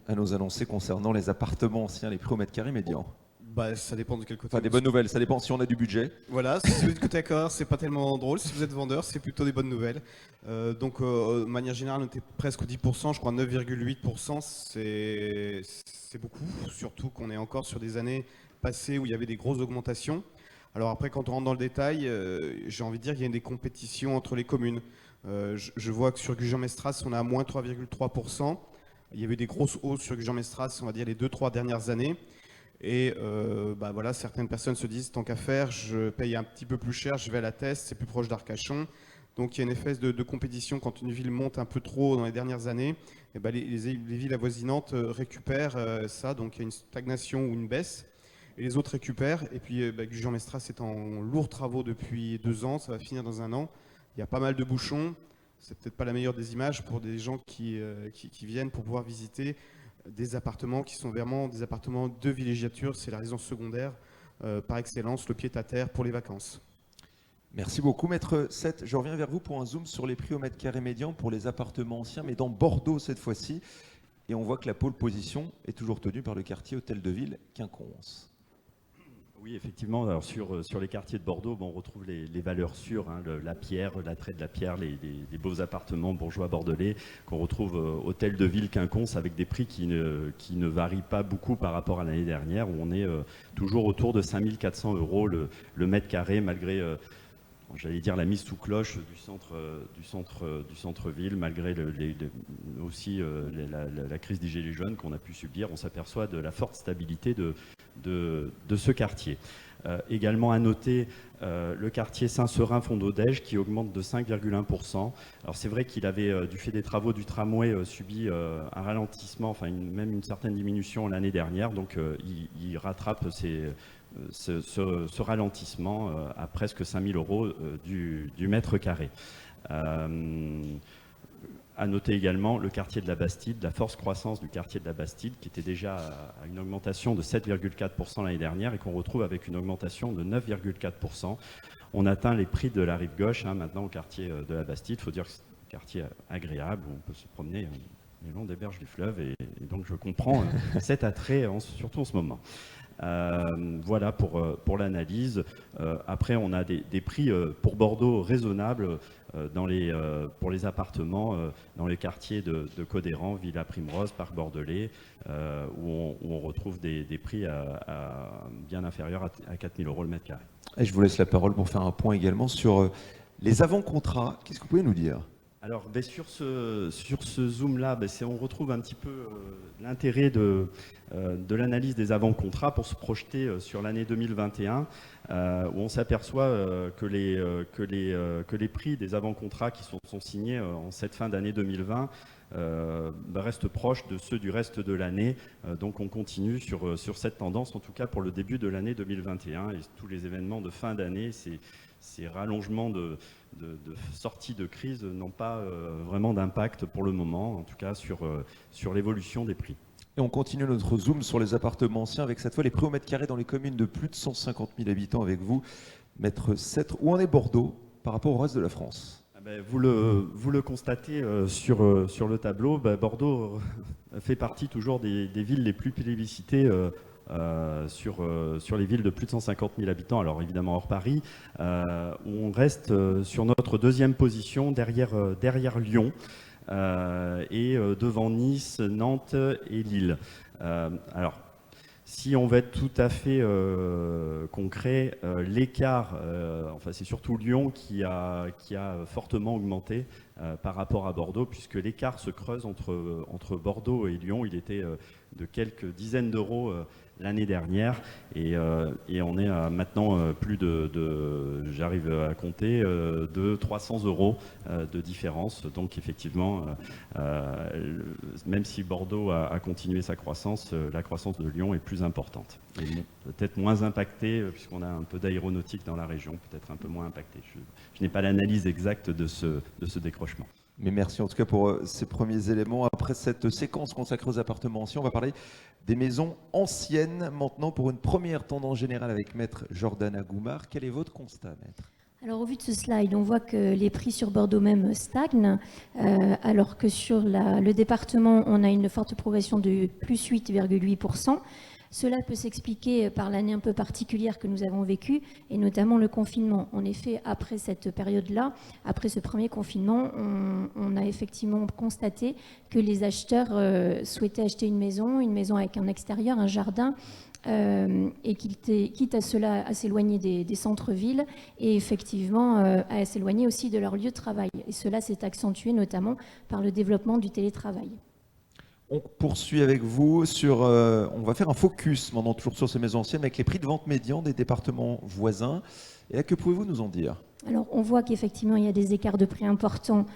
B: à nous annoncer concernant les appartements anciens, les prix au mètre carré médian.
E: Bah, ça dépend de quel côté.
B: Enfin, des bonnes nouvelles, ça dépend si on a du budget.
E: Voilà, si vous êtes côté accord, c'est pas tellement drôle. Si vous êtes vendeur, c'est plutôt des bonnes nouvelles. De manière générale, on était presque 10%, je crois 9,8%, c'est beaucoup. Surtout qu'on est encore sur des années passées où il y avait des grosses augmentations. Alors après, quand on rentre dans le détail, j'ai envie de dire qu'il y a des compétitions entre les communes. Je vois que sur Gujan-Mestras, on est à moins 3,3%. Il y avait des grosses hausses sur Gujan-Mestras, on va dire les 2-3 dernières années. Et voilà, certaines personnes se disent, tant qu'à faire, je paye un petit peu plus cher, je vais à la Teste, c'est plus proche d'Arcachon. Donc il y a une espèce de compétition quand une ville monte un peu trop dans les dernières années. Et les villes avoisinantes récupèrent ça, donc il y a une stagnation ou une baisse. Et les autres récupèrent. Et puis Gujan-Mestras est en lourds travaux depuis 2 ans, ça va finir dans 1 an. Il y a pas mal de bouchons. C'est peut-être pas la meilleure des images pour des gens qui viennent pour pouvoir visiter des appartements qui sont vraiment des appartements de villégiature. C'est la résidence secondaire par excellence, le pied-à-terre pour les vacances.
B: Merci beaucoup, maître Seth. Je reviens vers vous pour un zoom sur les prix au mètre carré médian pour les appartements anciens, mais dans Bordeaux cette fois-ci. Et on voit que la pôle position est toujours tenue par le quartier Hôtel de Ville Quinconce.
D: Oui, effectivement. Alors sur les quartiers de Bordeaux, on retrouve les valeurs sûres, la pierre, l'attrait de la pierre, les beaux appartements bourgeois bordelais qu'on retrouve Hôtel de Ville Quinconce avec des prix qui ne varient pas beaucoup par rapport à l'année dernière, où on est toujours autour de 5 400 € le mètre carré, malgré j'allais dire la mise sous cloche du centre-ville, malgré aussi la crise des Gilets jaunes qu'on a pu subir. On s'aperçoit de la forte stabilité de ce quartier. Également à noter le quartier Saint-Seurin-Fond-d'Odège qui augmente de 5,1%. Alors c'est vrai qu'il avait, du fait des travaux du tramway, subi un ralentissement, enfin même une certaine diminution l'année dernière, donc il rattrape ce ralentissement à presque 5 000 € du mètre carré. À noter également le quartier de la Bastide, la forte croissance du quartier de la Bastide qui était déjà à une augmentation de 7,4% l'année dernière et qu'on retrouve avec une augmentation de 9,4%. On atteint les prix de la rive gauche maintenant au quartier de la Bastide. Il faut dire que c'est un quartier agréable où on peut se promener le long des berges du fleuve et donc je comprends cet attrait, surtout en ce moment. Voilà pour l'analyse. Après, on a des prix pour Bordeaux raisonnables pour les appartements dans les quartiers de Codéran, Villa Primrose, Parc Bordelais, où on retrouve des prix bien inférieurs à 4 000 € le mètre carré.
B: Et je vous laisse la parole pour faire un point également sur les avant-contrats. Qu'est-ce que vous pouvez nous dire ?
D: Alors, sur ce zoom-là, on retrouve un petit peu l'intérêt de l'analyse des avant-contrats pour se projeter sur l'année 2021, où on s'aperçoit que les prix des avant-contrats qui sont signés en cette fin d'année 2020 restent proches de ceux du reste de l'année. Donc on continue sur cette tendance, en tout cas pour le début de l'année 2021. Et tous les événements de fin d'année, ces rallongements de sortie de crise n'ont pas vraiment d'impact pour le moment, en tout cas sur l'évolution des prix.
B: Et on continue notre zoom sur les appartements anciens avec cette fois les prix au mètre carré dans les communes de plus de 150 000 habitants avec vous, maître Seth. Où en est Bordeaux par rapport au reste de la France ?
D: Vous le constatez sur le tableau, Bordeaux fait partie toujours des villes les plus plébiscitées sur les villes de plus de 150 000 habitants, alors évidemment hors Paris. On reste sur notre deuxième position derrière Lyon et devant Nice, Nantes et Lille. Alors, si on veut être tout à fait concret, l'écart, enfin c'est surtout Lyon qui a fortement augmenté par rapport à Bordeaux, puisque l'écart se creuse entre Bordeaux et Lyon. Il était de quelques dizaines d'euros l'année dernière, et on est à maintenant plus j'arrive à compter, de 300 euros de différence. Donc effectivement, même si Bordeaux a continué sa croissance, la croissance de Lyon est plus importante. Et peut-être moins impactée, puisqu'on a un peu d'aéronautique dans la région, peut-être un peu moins impactée. Je n'ai pas l'analyse exacte de ce décrochement.
B: Mais merci en tout cas pour ces premiers éléments. Après cette séquence consacrée aux appartements anciens, on va parler des maisons anciennes. Maintenant, pour une première tendance générale avec Maître Jordana Goumar, quel est votre constat, Maître ?
G: Alors au vu de ce slide, on voit que les prix sur Bordeaux même stagnent, alors que sur le département, on a une forte progression de plus 8,8%. Cela peut s'expliquer par l'année un peu particulière que nous avons vécue, et notamment le confinement. En effet, après cette période-là, après ce premier confinement, on a effectivement constaté que les acheteurs souhaitaient acheter une maison avec un extérieur, un jardin, et quitte à cela à s'éloigner des centres-villes et effectivement à s'éloigner aussi de leur lieu de travail. Et cela s'est accentué notamment par le développement du télétravail.
B: On poursuit avec vous on va faire un focus maintenant toujours sur ces maisons anciennes avec les prix de vente médians des départements voisins. Et là, que pouvez-vous nous en dire ?
G: Alors, on voit qu'effectivement, il y a des écarts de prix importants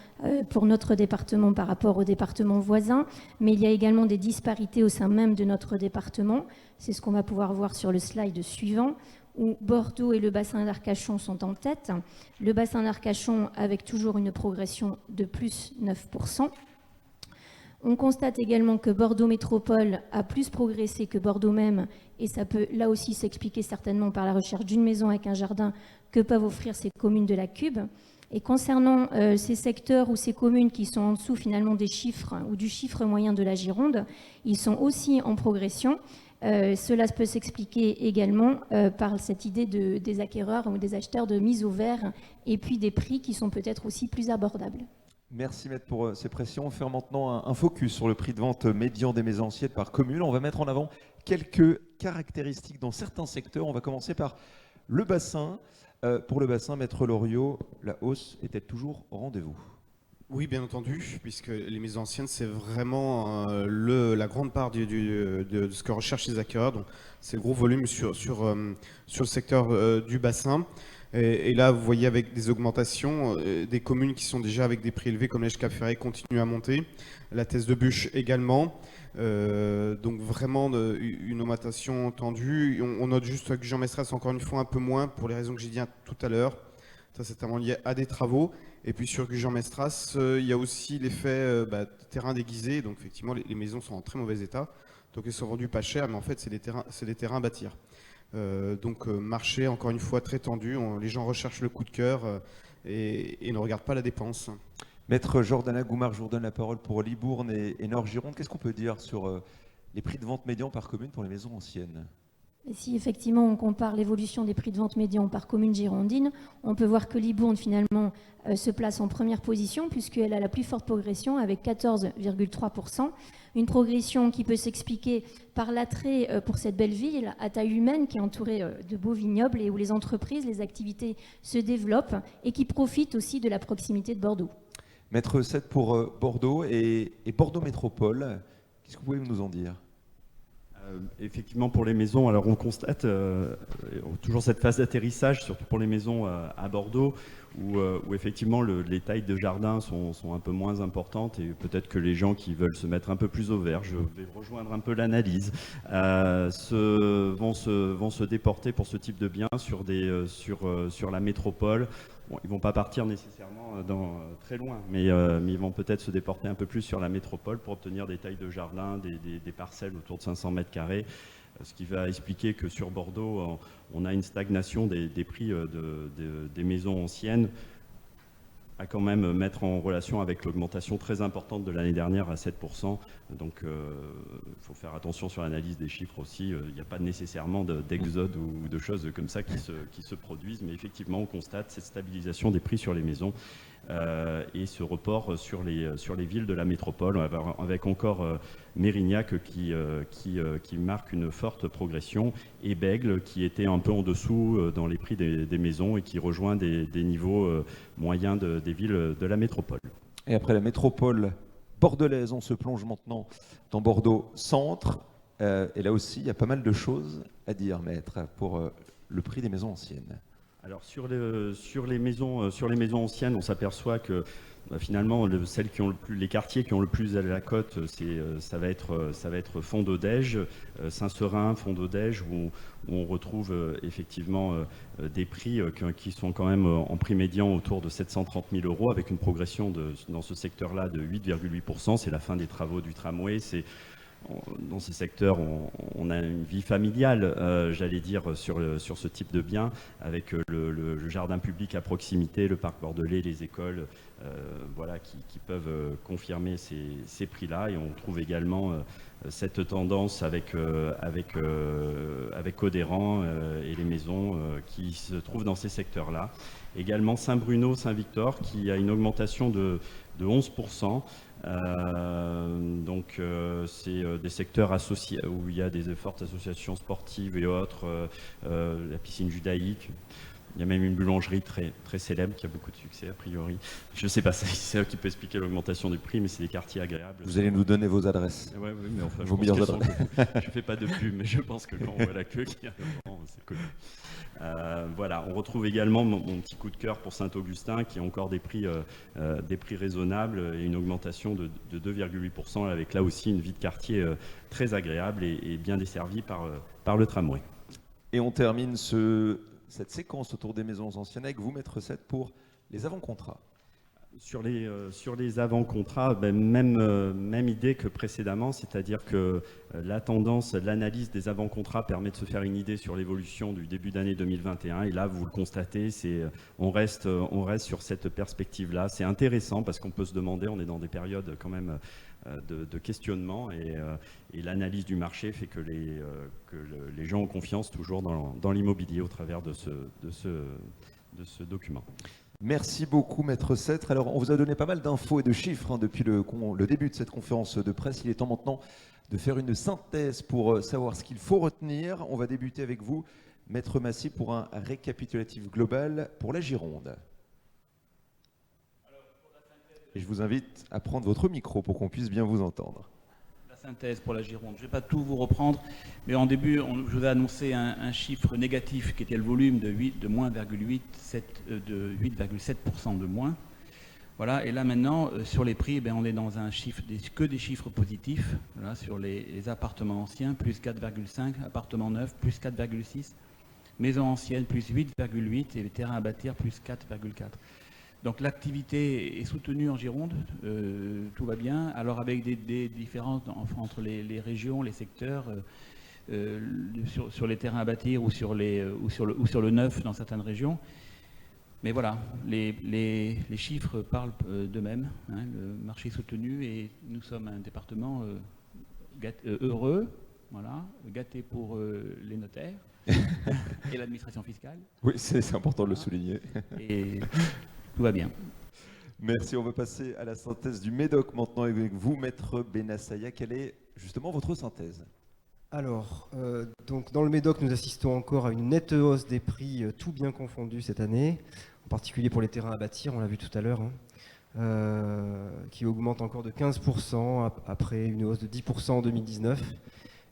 G: pour notre département par rapport aux départements voisins, mais il y a également des disparités au sein même de notre département. C'est ce qu'on va pouvoir voir sur le slide suivant, où Bordeaux et le bassin d'Arcachon sont en tête. Le bassin d'Arcachon avec toujours une progression de plus 9%. On constate également que Bordeaux Métropole a plus progressé que Bordeaux même, et ça peut là aussi s'expliquer certainement par la recherche d'une maison avec un jardin que peuvent offrir ces communes de la Cube. Et concernant ces secteurs ou ces communes qui sont en dessous finalement des chiffres ou du chiffre moyen de la Gironde, ils sont aussi en progression. Cela peut s'expliquer également par cette idée des acquéreurs ou des acheteurs de mise au vert et puis des prix qui sont peut-être aussi plus abordables.
B: Merci Maître pour ces précisions. On fait maintenant un focus sur le prix de vente médian des maisons anciennes par commune. On va mettre en avant quelques caractéristiques dans certains secteurs. On va commencer par le bassin. Pour le bassin, Maître Loriot, la hausse est-elle toujours au rendez-vous ?
E: Oui, bien entendu, puisque les maisons anciennes, c'est vraiment la grande part de ce que recherchent les acquéreurs. Donc, c'est le gros volume sur le secteur du bassin. Et là, vous voyez avec des augmentations, des communes qui sont déjà avec des prix élevés comme l'Èche-Cap-Ferret continuent à monter, la Thèse de Buch également. Donc vraiment une augmentation tendue. On note juste que Gujan-Mestras encore une fois un peu moins pour les raisons que j'ai dit tout à l'heure. Ça, c'est vraiment lié à des travaux. Et puis sur Gujan-Mestras, il y a aussi l'effet terrain déguisé. Donc effectivement, les maisons sont en très mauvais état. Donc elles sont vendues pas cher, mais en fait, c'est des terrains à bâtir. Donc marché encore une fois très tendu, les gens recherchent le coup de cœur et ne regardent pas la dépense.
B: Maître Jordana Goumar, je vous donne la parole pour Libourne et Nord-Gironde. Qu'est-ce qu'on peut dire sur les prix de vente médians par commune pour les maisons anciennes ?
G: Et si effectivement on compare l'évolution des prix de vente médians par commune girondine, on peut voir que Libourne finalement se place en première position puisqu'elle a la plus forte progression avec 14,3%. Une progression qui peut s'expliquer par l'attrait pour cette belle ville à taille humaine qui est entourée de beaux vignobles et où les entreprises, les activités se développent et qui profitent aussi de la proximité de Bordeaux.
B: Maître 7 pour Bordeaux et Bordeaux Métropole, qu'est-ce que vous pouvez nous en dire ?
D: Effectivement, pour les maisons, alors on constate toujours cette phase d'atterrissage, surtout pour les maisons à Bordeaux, où effectivement les tailles de jardin sont un peu moins importantes et peut-être que les gens qui veulent se mettre un peu plus au vert, je vais rejoindre un peu l'analyse, vont se déporter pour ce type de biens sur la métropole. Bon, ils ne vont pas partir nécessairement très loin, mais ils vont peut-être se déporter un peu plus sur la métropole pour obtenir des tailles de jardin, des parcelles autour de 500 mètres carrés, ce qui va expliquer que sur Bordeaux, on a une stagnation des prix des maisons anciennes à quand même mettre en relation avec l'augmentation très importante de l'année dernière à 7%. Donc il faut faire attention sur l'analyse des chiffres aussi. Il n'y a pas nécessairement d'exode ou de choses comme ça qui se produisent, mais effectivement on constate cette stabilisation des prix sur les maisons et ce report sur les villes de la métropole, avec encore Mérignac qui marque une forte progression, et Bègles qui était un peu en dessous dans les prix des maisons et qui rejoint des niveaux moyens des villes de la métropole.
B: Et après la métropole bordelaise, on se plonge maintenant dans Bordeaux Centre. Et là aussi, il y a pas mal de choses à dire, maître, pour le prix des maisons anciennes.
D: Alors sur les maisons anciennes, on s'aperçoit que finalement celles qui ont les quartiers qui ont le plus à la cote, ça va être Fond-d'Odège, Saint-Seurin, Fond-d'Odège, où on retrouve effectivement des prix qui sont quand même en prix médian autour de 730 000 €, avec une progression dans ce secteur-là de 8,8%. C'est la fin des travaux du tramway. Dans ces secteurs, on a une vie familiale, j'allais dire, sur ce type de bien, avec le jardin public à proximité, le parc bordelais, les écoles, voilà, qui peuvent confirmer ces prix-là. Et on trouve également cette tendance avec Codéran et les maisons qui se trouvent dans ces secteurs-là. Également Saint-Bruno, Saint-Victor, qui a une augmentation de 11%. Donc c'est des secteurs associés où il y a des fortes associations sportives et autres, la piscine judaïque. Il y a même une boulangerie très, très célèbre qui a beaucoup de succès a priori. Je ne sais pas si c'est ça qui peut expliquer l'augmentation du prix, mais c'est des quartiers agréables.
B: Vous allez nous donner vos adresses.
D: Oui, mais enfin,
B: Vos meilleures adresses.
D: Je ne fais pas de pub, mais je pense que quand on voit la queue qu'il y a devant, c'est connu. Voilà, on retrouve également mon petit coup de cœur pour Saint-Augustin, qui a encore des prix raisonnables et une augmentation de 2,8%, avec là aussi une vie de quartier très agréable et bien desservie par le tramway.
B: Et on termine cette séquence autour des maisons anciennes avec vous, maître 7, pour les avant-contrats.
D: Sur les avant-contrats, même idée que précédemment, c'est-à-dire que la tendance, l'analyse des avant-contrats permet de se faire une idée sur l'évolution du début d'année 2021. Et là, vous le constatez, on reste sur cette perspective-là. C'est intéressant parce qu'on peut se demander, on est dans des périodes quand même de questionnement et l'analyse du marché fait que les gens ont confiance toujours dans l'immobilier au travers de ce document.
B: Merci beaucoup, maître Sêtre. Alors, on vous a donné pas mal d'infos et de chiffres depuis le début de cette conférence de presse. Il est temps maintenant de faire une synthèse pour savoir ce qu'il faut retenir. On va débuter avec vous, maître Massy, pour un récapitulatif global pour la Gironde. Et je vous invite à prendre votre micro pour qu'on puisse bien vous entendre.
A: Synthèse pour la Gironde. Je ne vais pas tout vous reprendre, mais en début, je vous ai annoncé un chiffre négatif qui était le volume de moins 8,7% de moins. Voilà, et là maintenant, sur les prix, on est dans un chiffre que des chiffres positifs. Voilà, sur les appartements anciens, plus 4,5, appartements neufs, plus 4,6, maisons anciennes, plus 8,8 et les terrains à bâtir, plus 4,4. Donc l'activité est soutenue en Gironde, tout va bien. Alors avec des différences entre les régions, les secteurs, sur les terrains à bâtir ou sur le neuf dans certaines régions. Mais voilà, les chiffres parlent d'eux-mêmes. Hein, le marché est soutenu et nous sommes un département heureux, voilà, gâté pour les notaires et l'administration fiscale.
B: Oui, c'est important de le souligner.
A: Et tout va bien.
B: Merci, on va passer à la synthèse du Médoc maintenant avec vous, maître Benassaya. Quelle est justement votre synthèse ?
F: Alors, donc dans le Médoc, nous assistons encore à une nette hausse des prix, tout bien confondu cette année, en particulier pour les terrains à bâtir, on l'a vu tout à l'heure, qui augmente encore de 15% après une hausse de 10% en 2019.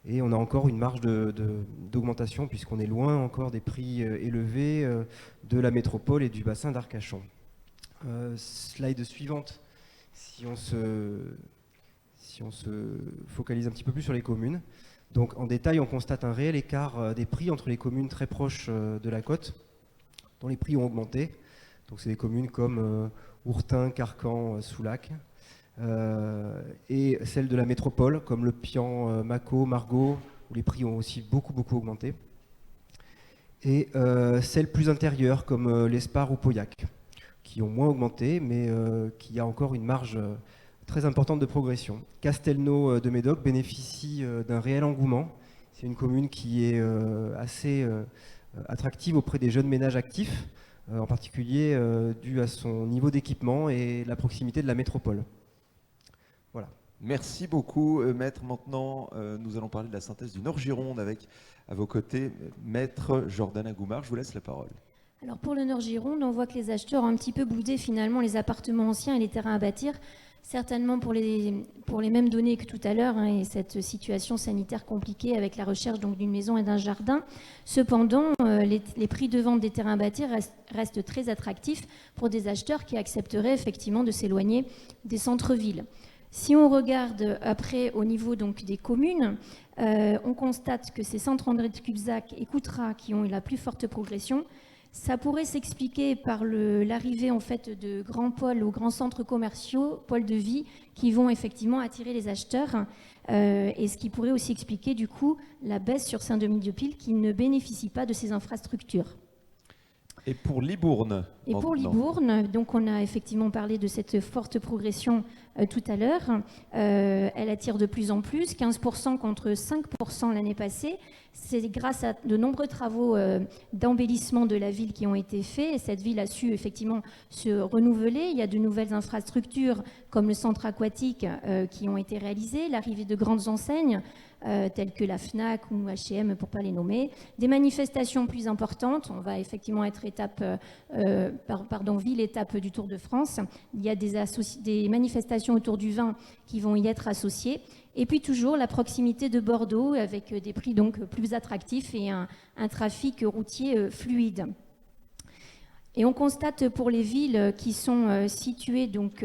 F: Et on a encore une marge d'augmentation puisqu'on est loin encore des prix élevés de la métropole et du bassin d'Arcachon. Slide suivante, si on se focalise un petit peu plus sur les communes. Donc en détail, on constate un réel écart des prix entre les communes très proches de la côte, dont les prix ont augmenté. Donc c'est des communes comme Ourtin, Carcan, Soulac, et celles de la métropole, comme Le Pian, Mâcon, Margaux, où les prix ont aussi beaucoup augmenté. Et celles plus intérieures, comme l'Espar ou Pauillac, qui ont moins augmenté, mais qui a encore une marge très importante de progression. Castelnau de Médoc bénéficie d'un réel engouement. C'est une commune qui est assez attractive auprès des jeunes ménages actifs, en particulier dû à son niveau d'équipement et la proximité de la métropole. Voilà.
B: Merci beaucoup, Maître. Maintenant, nous allons parler de la synthèse du Nord-Gironde avec, à vos côtés, Maître Jordana Goumard. Je vous laisse la parole.
G: Alors pour le Nord-Gironde, on voit que les acheteurs ont un petit peu boudé finalement les appartements anciens et les terrains à bâtir, certainement pour les mêmes données que tout à l'heure, hein, et cette situation sanitaire compliquée avec la recherche donc d'une maison et d'un jardin. Cependant, les prix de vente des terrains à bâtir restent très attractifs pour des acheteurs qui accepteraient effectivement de s'éloigner des centres-villes. Si on regarde après au niveau donc des communes, on constate que c'est Saint-André de Cubzac et Coutras qui ont eu la plus forte progression. Ça pourrait s'expliquer par l'arrivée en fait de grands pôles ou grands centres commerciaux, pôles de vie, qui vont effectivement attirer les acheteurs, et ce qui pourrait aussi expliquer du coup la baisse sur Saint-Denis-de-Pile qui ne bénéficie pas de ces infrastructures.
B: Et pour Libourne.
G: Et pour Libourne, donc on a effectivement parlé de cette forte progression tout à l'heure. Elle attire de plus en plus, 15% contre 5% l'année passée. C'est grâce à de nombreux travaux d'embellissement de la ville qui ont été faits. Et cette ville a su effectivement se renouveler. Il y a de nouvelles infrastructures comme le centre aquatique qui ont été réalisées, l'arrivée de grandes enseignes telles que la FNAC ou H&M pour ne pas les nommer, des manifestations plus importantes. On va effectivement être ville étape du Tour de France. Il y a des manifestations autour du vin qui vont y être associées. Et puis toujours la proximité de Bordeaux avec des prix donc plus attractifs et un trafic routier fluide. Et on constate pour les villes qui sont situées donc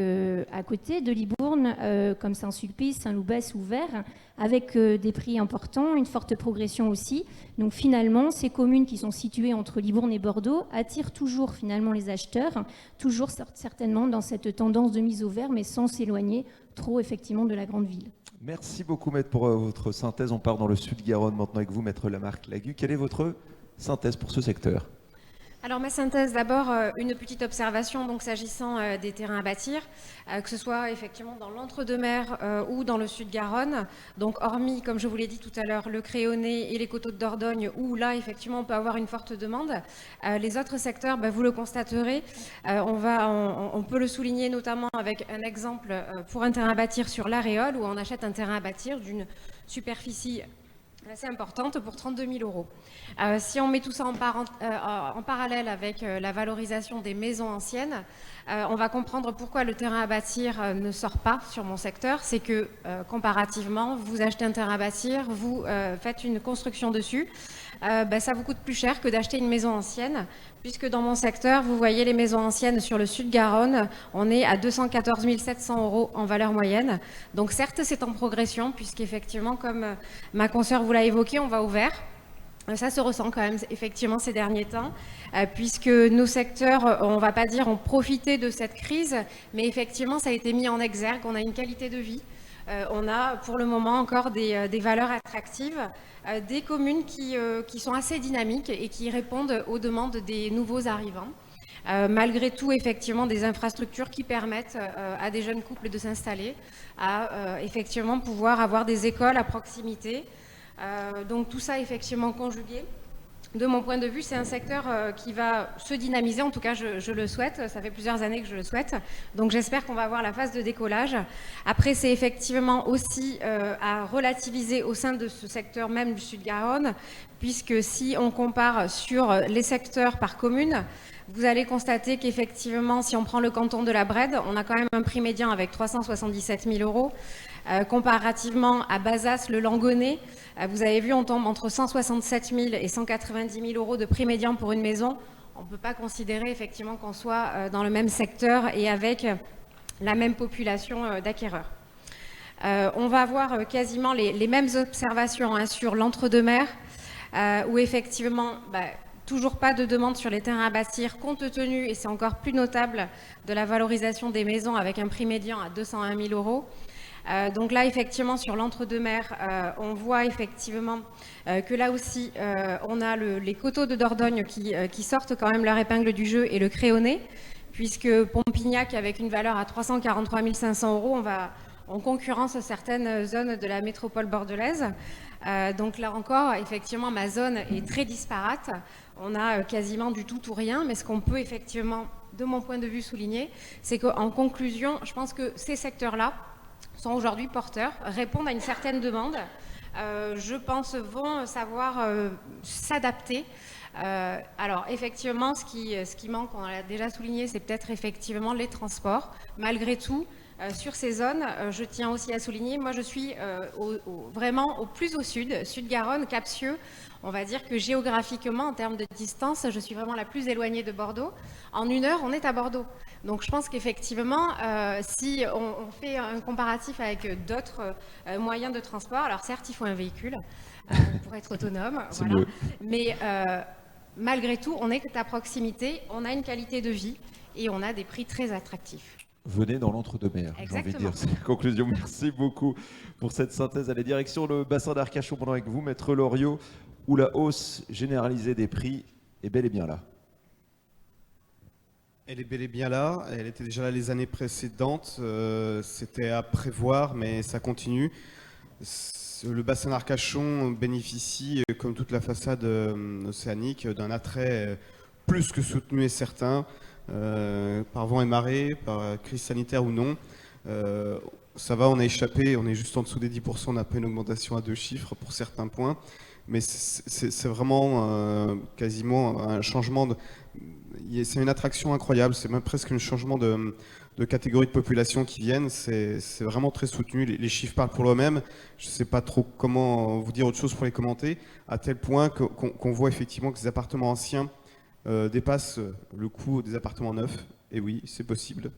G: à côté de Libourne, comme Saint-Sulpice, Saint-Loubès ou Vers, avec des prix importants, une forte progression aussi. Donc finalement, ces communes qui sont situées entre Libourne et Bordeaux attirent toujours finalement les acheteurs, toujours certainement dans cette tendance de mise au vert, mais sans s'éloigner trop effectivement de la grande ville.
B: Merci beaucoup, Maître, pour votre synthèse. On part dans le Sud-Garonne maintenant avec vous, Maître Lamarque Lagu. Quelle est votre synthèse pour ce secteur ?
H: Alors ma synthèse, d'abord une petite observation donc s'agissant des terrains à bâtir, que ce soit effectivement dans l'entre-deux-mers ou dans le Sud-Garonne. Donc hormis, comme je vous l'ai dit tout à l'heure, le Créonais et les coteaux de Dordogne, où là effectivement on peut avoir une forte demande. Les autres secteurs, vous le constaterez, on peut le souligner notamment avec un exemple pour un terrain à bâtir sur l'Aréole, où on achète un terrain à bâtir d'une superficie assez importante pour 32 000 euros. Si on met tout ça en parallèle avec la valorisation des maisons anciennes, on va comprendre pourquoi le terrain à bâtir ne sort pas sur mon secteur. C'est que comparativement, vous achetez un terrain à bâtir, vous faites une construction dessus, ça vous coûte plus cher que d'acheter une maison ancienne, puisque dans mon secteur, vous voyez les maisons anciennes sur le Sud-Garonne, on est à 214 700 euros en valeur moyenne. Donc certes, c'est en progression, puisqu'effectivement, comme ma consoeur vous l'a évoqué, on va au vert. Ça se ressent quand même effectivement ces derniers temps, puisque nos secteurs, on ne va pas dire ont profité de cette crise, mais effectivement ça a été mis en exergue, on a une qualité de vie, on a pour le moment encore des valeurs attractives, des communes qui sont assez dynamiques et qui répondent aux demandes des nouveaux arrivants. Malgré tout, effectivement, des infrastructures qui permettent à des jeunes couples de s'installer, à effectivement pouvoir avoir des écoles à proximité. Donc tout ça effectivement conjugué. De mon point de vue, c'est un secteur qui va se dynamiser, en tout cas je le souhaite, ça fait plusieurs années que je le souhaite, donc j'espère qu'on va avoir la phase de décollage. Après, c'est effectivement aussi à relativiser au sein de ce secteur même du Sud-Garonne, puisque si on compare sur les secteurs par commune, vous allez constater qu'effectivement, si on prend le canton de la Brède, on a quand même un prix médian avec 377 000 euros. Comparativement à Bazas, le Langonnet, vous avez vu, on tombe entre 167 000 et 190 000 euros de prix médian pour une maison. On ne peut pas considérer effectivement qu'on soit dans le même secteur et avec la même population d'acquéreurs. On va avoir quasiment les mêmes observations sur l'entre-deux-mers, où effectivement, toujours pas de demande sur les terrains à bâtir, compte tenu, et c'est encore plus notable, de la valorisation des maisons avec un prix médian à 201 000 euros. Donc là, effectivement, sur l'entre-deux-mers, on voit effectivement que là aussi, on a les coteaux de Dordogne qui sortent quand même leur épingle du jeu et le Créonais, puisque Pompignac, avec une valeur à 343 500 €, on concurrence certaines zones de la métropole bordelaise. Donc là encore, effectivement, ma zone est très disparate. On a quasiment du tout ou rien, mais ce qu'on peut effectivement, de mon point de vue, souligner, c'est qu'en conclusion, je pense que ces secteurs-là sont aujourd'hui porteurs, répondent à une certaine demande, je pense vont savoir s'adapter. Alors effectivement, ce qui manque, on l'a déjà souligné, c'est peut-être effectivement les transports. Malgré tout, sur ces zones, je tiens aussi à souligner, moi je suis vraiment au plus au sud, Sud-Garonne, Capsieux. On va dire que géographiquement, en termes de distance, je suis vraiment la plus éloignée de Bordeaux. En 1 heure, on est à Bordeaux. Donc je pense qu'effectivement, si on fait un comparatif avec d'autres moyens de transport, alors certes, il faut un véhicule pour être autonome, voilà. Mais malgré tout, on est à proximité, on a une qualité de vie et on a des prix très attractifs.
B: Venez dans l'entre-deux-mers, j'ai envie de dire. C'est la conclusion. Merci beaucoup pour cette synthèse. Allez, direction le bassin d'Arcachon pendant avec vous, Maître Loriot, où la hausse généralisée des prix est bel et bien là.
E: Elle est bel et bien là. Elle était déjà là les années précédentes. C'était à prévoir, mais ça continue. Le bassin d'Arcachon bénéficie, comme toute la façade océanique, d'un attrait plus que soutenu et certain, par vent et marée, par crise sanitaire ou non. Ça va, on a échappé, on est juste en dessous des 10%, on n'a pas une augmentation à 2 chiffres pour certains points, mais c'est vraiment quasiment un changement c'est une attraction incroyable, c'est même presque un changement de catégorie de population qui viennent, c'est vraiment très soutenu, les chiffres parlent pour eux-mêmes, je ne sais pas trop comment vous dire autre chose pour les commenter, à tel point qu'on voit effectivement que les appartements anciens dépassent le coût des appartements neufs, et oui, c'est possible.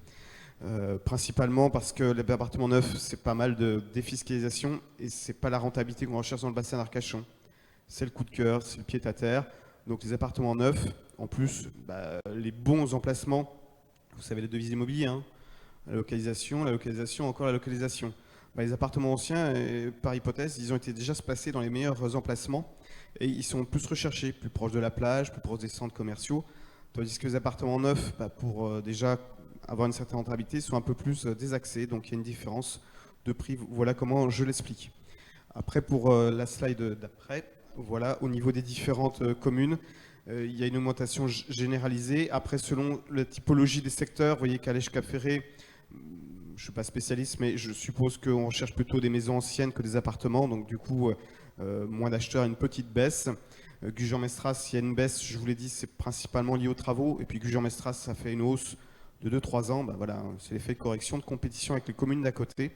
E: Principalement parce que les appartements neufs, c'est pas mal de défiscalisation et c'est pas la rentabilité qu'on recherche dans le bassin d'Arcachon. C'est le coup de cœur, c'est le pied-à-terre. Donc les appartements neufs, en plus, les bons emplacements, vous savez les devises immobilières, hein, la localisation, encore la localisation. Les appartements anciens, par hypothèse, ils ont été déjà se placer dans les meilleurs emplacements et ils sont plus recherchés, plus proches de la plage, plus proches des centres commerciaux, tandis que les appartements neufs, pour déjà avoir une certaine rentabilité, sont un peu plus désaxés, donc il y a une différence de prix. Voilà comment je l'explique. Après, pour la slide d'après, voilà, au niveau des différentes communes, il y a une augmentation généralisée. Après, selon la typologie des secteurs, vous voyez qu'à l'Èche-Cap-Ferré, je ne suis pas spécialiste, mais je suppose qu'on recherche plutôt des maisons anciennes que des appartements, donc du coup, moins d'acheteurs, une petite baisse. Gujan-Mestras, il y a une baisse, je vous l'ai dit, c'est principalement lié aux travaux, et puis Gujan-Mestras, ça fait une hausse de 2-3 ans, voilà, c'est l'effet de correction, de compétition avec les communes d'à côté.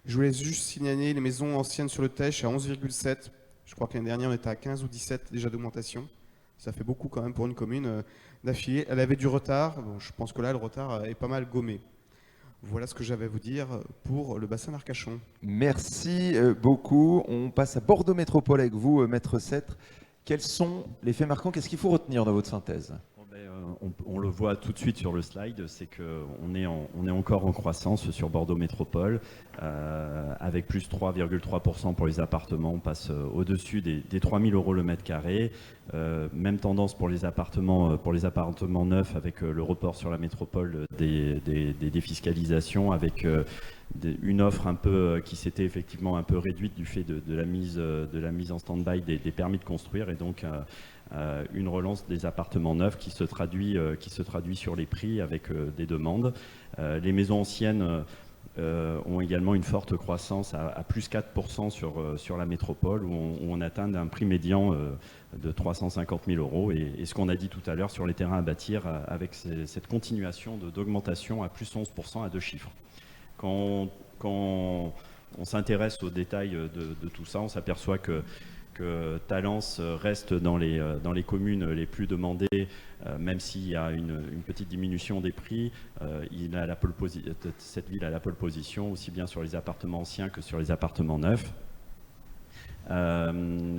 E: Je voulais juste signaler les maisons anciennes sur le Tech à 11,7. Je crois que l'année dernière, on était à 15 ou 17 déjà d'augmentation. Ça fait beaucoup quand même pour une commune d'affilée. Elle avait du retard, donc je pense que là, le retard est pas mal gommé. Voilà ce que j'avais à vous dire pour le bassin d'Arcachon.
B: Merci beaucoup. On passe à Bordeaux Métropole avec vous, Maître Cêtre. Quels sont les faits marquants? Qu'est-ce qu'il faut retenir dans votre synthèse?
D: On le voit tout de suite sur le slide, c'est qu'on est encore en croissance sur Bordeaux Métropole, avec plus 3,3% pour les appartements. On passe au-dessus des 3 000 € le mètre carré. Même tendance pour les appartements neufs, avec le report sur la métropole des défiscalisations, avec une offre un peu qui s'était effectivement un peu réduite du fait de la mise en stand-by des permis de construire, et donc une relance des appartements neufs qui se traduit sur les prix avec des demandes. Les maisons anciennes ont également une forte croissance à plus 4% sur la métropole, où on atteint un prix médian de 350 000 €. Et ce qu'on a dit tout à l'heure sur les terrains à bâtir, avec cette continuation d'augmentation à plus 11% à 2 chiffres. Quand on s'intéresse aux détails de tout ça, on s'aperçoit que Talence reste dans les communes les plus demandées, même s'il y a une petite diminution des prix. Cette ville a la pole position, aussi bien sur les appartements anciens que sur les appartements neufs.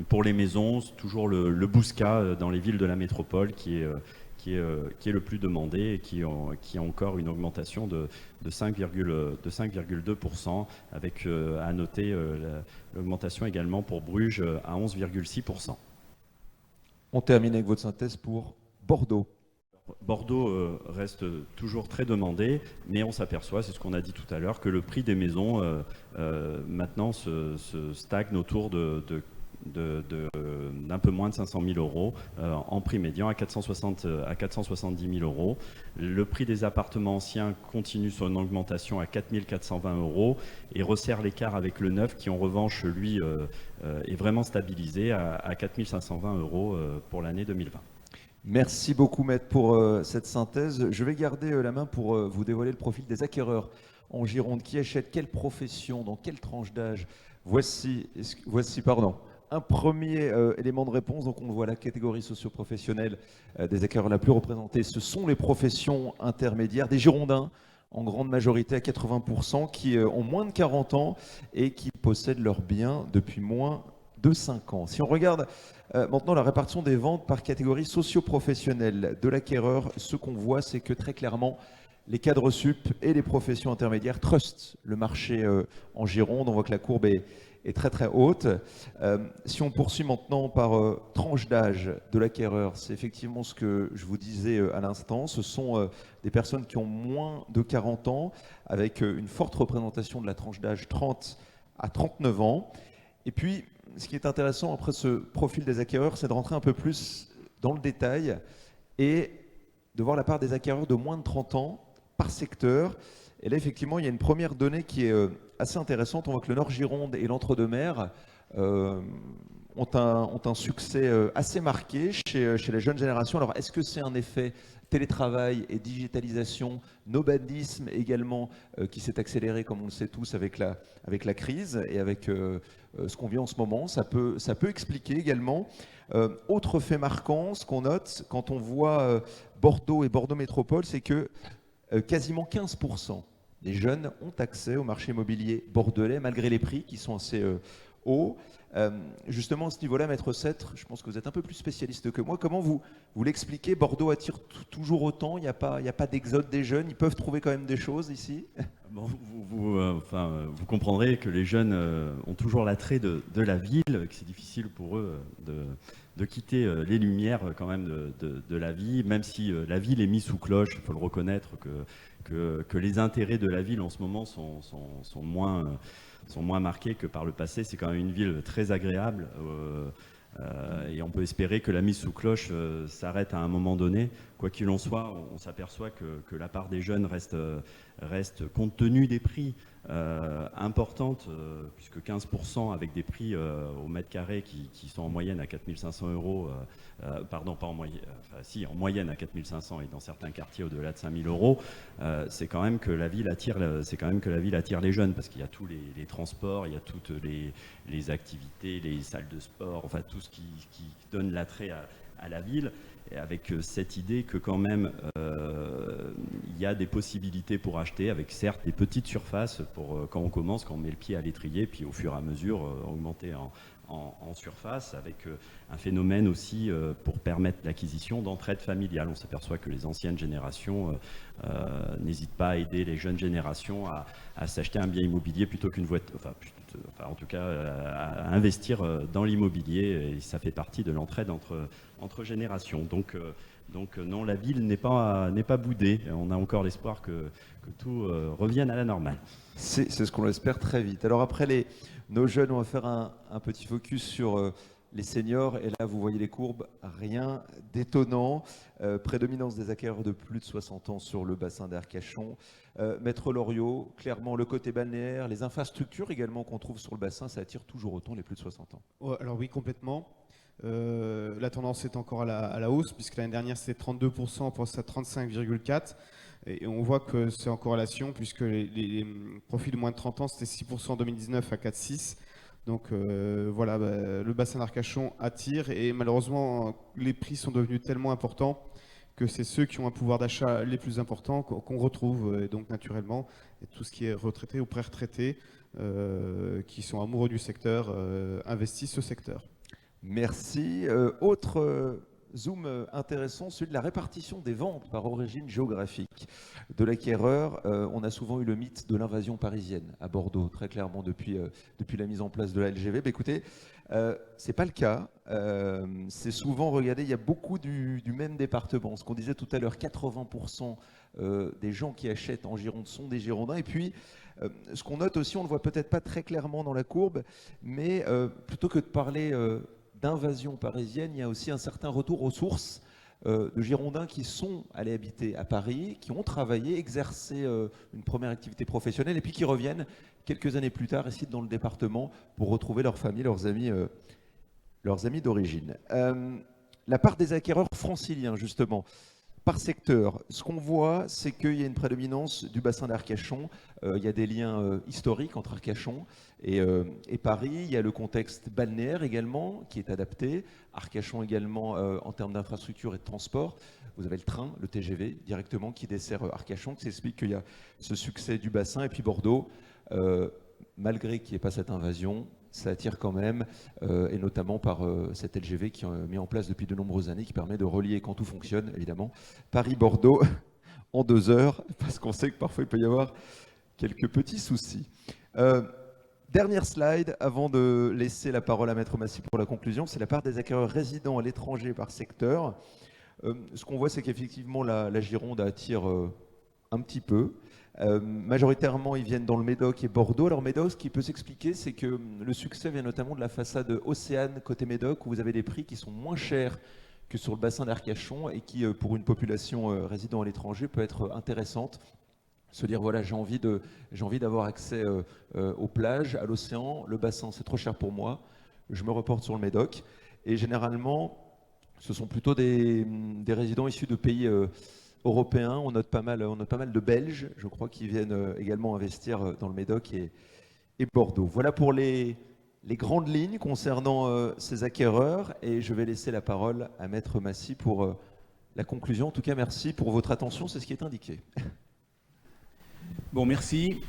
D: Pour les maisons, c'est toujours le Bouscat dans les villes de la métropole qui est le plus demandé et qui a encore une augmentation de 5,2%, avec à noter l'augmentation également pour Bruges à 11,6%.
B: On termine avec votre synthèse pour Bordeaux.
D: Bordeaux reste toujours très demandé, mais on s'aperçoit, c'est ce qu'on a dit tout à l'heure, que le prix des maisons maintenant se stagne autour d'un peu moins de 500 000 euros en prix médian à 470 000 euros. Le prix des appartements anciens continue sur une augmentation à 4 420 euros et resserre l'écart avec le neuf qui en revanche lui est vraiment stabilisé à 4 520 euros pour l'année 2020.
B: Merci beaucoup, Maître, pour cette synthèse. Je vais garder la main pour vous dévoiler le profil des acquéreurs en Gironde. Qui achètent quelle profession, dans quelle tranche d'âge? Voici un premier élément de réponse. Donc on le voit, la catégorie socio-professionnelle des acquéreurs la plus représentée, ce sont les professions intermédiaires, des Girondins, en grande majorité à 80%, qui ont moins de 40 ans et qui possèdent leurs biens depuis moins de 5 ans. Si on regarde maintenant la répartition des ventes par catégorie socio-professionnelle de l'acquéreur, ce qu'on voit, c'est que très clairement, les cadres sup et les professions intermédiaires trustent le marché en Gironde. On voit que la courbe est très très haute. Si on poursuit maintenant par tranche d'âge de l'acquéreur, c'est effectivement ce que je vous disais à l'instant. Ce sont des personnes qui ont moins de 40 ans, avec une forte représentation de la tranche d'âge 30 à 39 ans. Et puis, ce qui est intéressant après ce profil des acquéreurs, c'est de rentrer un peu plus dans le détail et de voir la part des acquéreurs de moins de 30 ans par secteur. Et là, effectivement, il y a une première donnée qui est assez intéressante. On voit que le Nord-Gironde et l'Entre-deux-Mers ont un succès assez marqué chez la jeune génération. Alors, est-ce que c'est un effet télétravail et digitalisation, nomadisme également, qui s'est accéléré, comme on le sait tous, avec la crise et avec ce qu'on vit en ce moment? Ça peut expliquer également. Autre fait marquant, ce qu'on note quand on voit Bordeaux et Bordeaux Métropole, c'est que quasiment 15% des jeunes ont accès au marché immobilier bordelais, malgré les prix qui sont assez hauts. Justement, à ce niveau-là, Maître Cêtre, je pense que vous êtes un peu plus spécialiste que moi. Comment vous l'expliquez? Bordeaux attire toujours autant? Il n'y a pas d'exode des jeunes? Ils peuvent trouver quand même des choses ici?
D: Bon, vous comprendrez que les jeunes ont toujours l'attrait de la ville, que c'est difficile pour eux de quitter les lumières quand même de la vie, même si la ville est mise sous cloche. Il faut le reconnaître que les intérêts de la ville en ce moment sont moins marqués que par le passé. C'est quand même une ville très agréable et on peut espérer que la mise sous cloche s'arrête à un moment donné. Quoi qu'il en soit, on s'aperçoit que la part des jeunes reste compte tenu des prix, importante, puisque 15% avec des prix au mètre carré qui sont en moyenne à 4 500 euros, pardon, pas en moyenne, enfin si, en moyenne à 4 500 et dans certains quartiers au-delà de 5 000 euros, c'est quand même que la ville attire les jeunes, parce qu'il y a tous les transports, il y a toutes les activités, les salles de sport, enfin tout ce qui donne l'attrait à la ville. Et avec cette idée que quand même il y a des possibilités pour acheter, avec certes des petites surfaces pour quand on met le pied à l'étrier, puis au fur et à mesure augmenter en surface, avec un phénomène aussi pour permettre l'acquisition d'entraide familiale. On s'aperçoit que les anciennes générations n'hésitent pas à aider les jeunes générations à s'acheter un bien immobilier plutôt qu'une voiture, enfin en tout cas à investir dans l'immobilier, et ça fait partie de l'entraide entre générations. Donc non, la ville n'est pas boudée. On a encore l'espoir que tout revienne à la normale.
B: C'est ce qu'on espère très vite. Alors après nos jeunes, on va faire un petit focus sur les seniors. Et là, vous voyez les courbes, rien d'étonnant. Prédominance des acquéreurs de plus de 60 ans sur le bassin d'Arcachon. Maître Loriot, clairement le côté balnéaire, les infrastructures également qu'on trouve sur le bassin, ça attire toujours autant les plus de 60 ans.
E: Ouais, alors oui, complètement. La tendance est encore à la hausse, puisque l'année dernière c'était 32%, on passe à 35,4%. Et on voit que c'est en corrélation, puisque les profils de moins de 30 ans c'était 6% en 2019 à 4,6%. Donc voilà, le bassin d'Arcachon attire, et malheureusement les prix sont devenus tellement importants que c'est ceux qui ont un pouvoir d'achat les plus importants qu'on retrouve. Et donc naturellement, tout ce qui est retraité ou pré-retraité qui sont amoureux du secteur investissent ce secteur.
B: Merci. Autre zoom intéressant, celui de la répartition des ventes par origine géographique de l'acquéreur. On a souvent eu le mythe de l'invasion parisienne à Bordeaux, très clairement depuis la mise en place de la LGV. Écoutez, c'est pas le cas. C'est souvent, regardez, il y a beaucoup du même département. Ce qu'on disait tout à l'heure, 80% des gens qui achètent en Gironde sont des Girondins. Et puis, ce qu'on note aussi, on ne le voit peut-être pas très clairement dans la courbe, mais plutôt que de parler d'invasion parisienne, il y a aussi un certain retour aux sources de Girondins qui sont allés habiter à Paris, qui ont travaillé, exercé une première activité professionnelle et puis qui reviennent quelques années plus tard ici dans le département pour retrouver leur famille, leurs amis d'origine. La part des acquéreurs franciliens, justement, par secteur, ce qu'on voit, c'est qu'il y a une prédominance du bassin d'Arcachon. Il y a des liens historiques entre Arcachon et Paris. Il y a le contexte balnéaire également qui est adapté. Arcachon également en termes d'infrastructure et de transport. Vous avez le train, le TGV directement qui dessert Arcachon, qui s'explique qu'il y a ce succès du bassin. Et puis Bordeaux, malgré qu'il n'y ait pas cette invasion, ça attire quand même, et notamment par cette LGV qui est mis en place depuis de nombreuses années, qui permet de relier, quand tout fonctionne, évidemment, Paris-Bordeaux en 2 heures, parce qu'on sait que parfois il peut y avoir quelques petits soucis. Dernière slide, avant de laisser la parole à Maître Massy pour la conclusion, c'est la part des acquéreurs résidents à l'étranger par secteur. Ce qu'on voit, c'est qu'effectivement, la Gironde attire un petit peu. Majoritairement, ils viennent dans le Médoc et Bordeaux. Alors Médoc, ce qui peut s'expliquer, c'est que le succès vient notamment de la façade Océane côté Médoc, où vous avez des prix qui sont moins chers que sur le bassin d'Arcachon et qui, pour une population résidant à l'étranger, peut être intéressante. Se dire, voilà, j'ai envie d'avoir accès aux plages, à l'océan, le bassin, c'est trop cher pour moi, je me reporte sur le Médoc. Et généralement, ce sont plutôt des résidents issus de pays européens. On note pas mal de Belges, je crois, qui viennent également investir dans le Médoc et Bordeaux. Voilà pour les grandes lignes concernant ces acquéreurs, et je vais laisser la parole à Maître Massy pour la conclusion. En tout cas, merci pour votre attention, c'est ce qui est indiqué.
A: Bon, merci.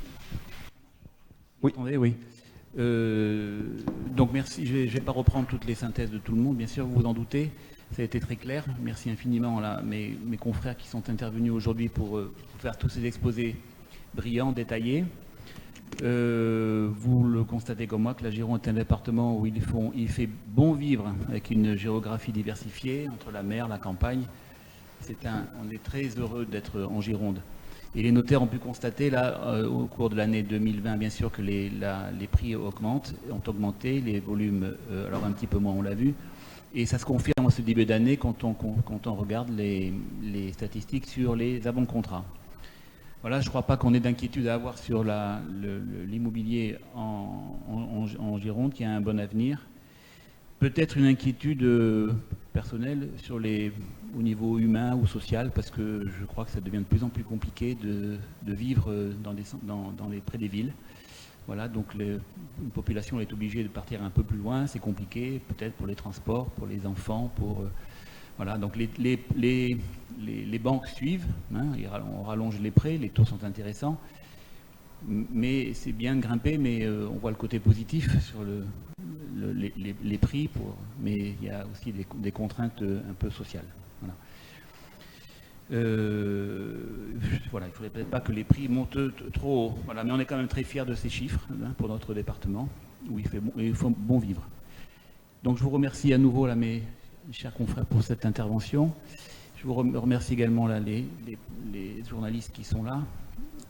B: Oui.
A: Attendez, oui. Donc merci, je ne vais pas reprendre toutes les synthèses de tout le monde, bien sûr, vous vous en doutez. Ça a été très clair. Merci infiniment à mes confrères qui sont intervenus aujourd'hui pour faire tous ces exposés brillants, détaillés. Vous le constatez comme moi que la Gironde est un département où il fait bon vivre avec une géographie diversifiée entre la mer, la campagne. On est très heureux d'être en Gironde. Et les notaires ont pu constater là, au cours de l'année 2020, bien sûr, que les prix ont augmenté, les volumes, alors un petit peu moins, on l'a vu. Et ça se confirme en ce début d'année quand on regarde les statistiques sur les avant-contrats. Voilà, je ne crois pas qu'on ait d'inquiétude à avoir sur l'immobilier en Gironde, qui a un bon avenir. Peut-être une inquiétude personnelle au niveau humain ou social, parce que je crois que ça devient de plus en plus compliqué de vivre près des villes. Voilà, donc une population est obligée de partir un peu plus loin, c'est compliqué, peut-être pour les transports, pour les enfants, voilà, donc les banques suivent, hein, on rallonge les prêts, les taux sont intéressants, mais c'est bien de grimper, mais on voit le côté positif sur les prix, mais il y a aussi des contraintes un peu sociales. Voilà. Voilà, il ne faudrait peut-être pas que les prix montent trop haut, voilà, mais on est quand même très fiers de ces chiffres pour notre département, où il faut bon vivre. Donc je vous remercie à nouveau, là, mes chers confrères, pour cette intervention. Je vous remercie également là, les journalistes qui sont là,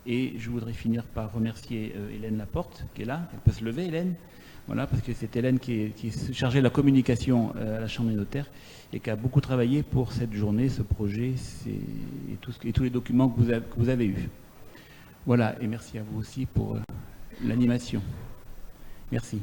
A: et je voudrais finir par remercier Hélène Laporte, qui est là. Elle peut se lever, Hélène. Voilà, parce que c'est Hélène qui est chargée de la communication à la Chambre des notaires et qui a beaucoup travaillé pour cette journée, ce projet et tous les documents que vous avez eus. Voilà, et merci à vous aussi pour l'animation. Merci.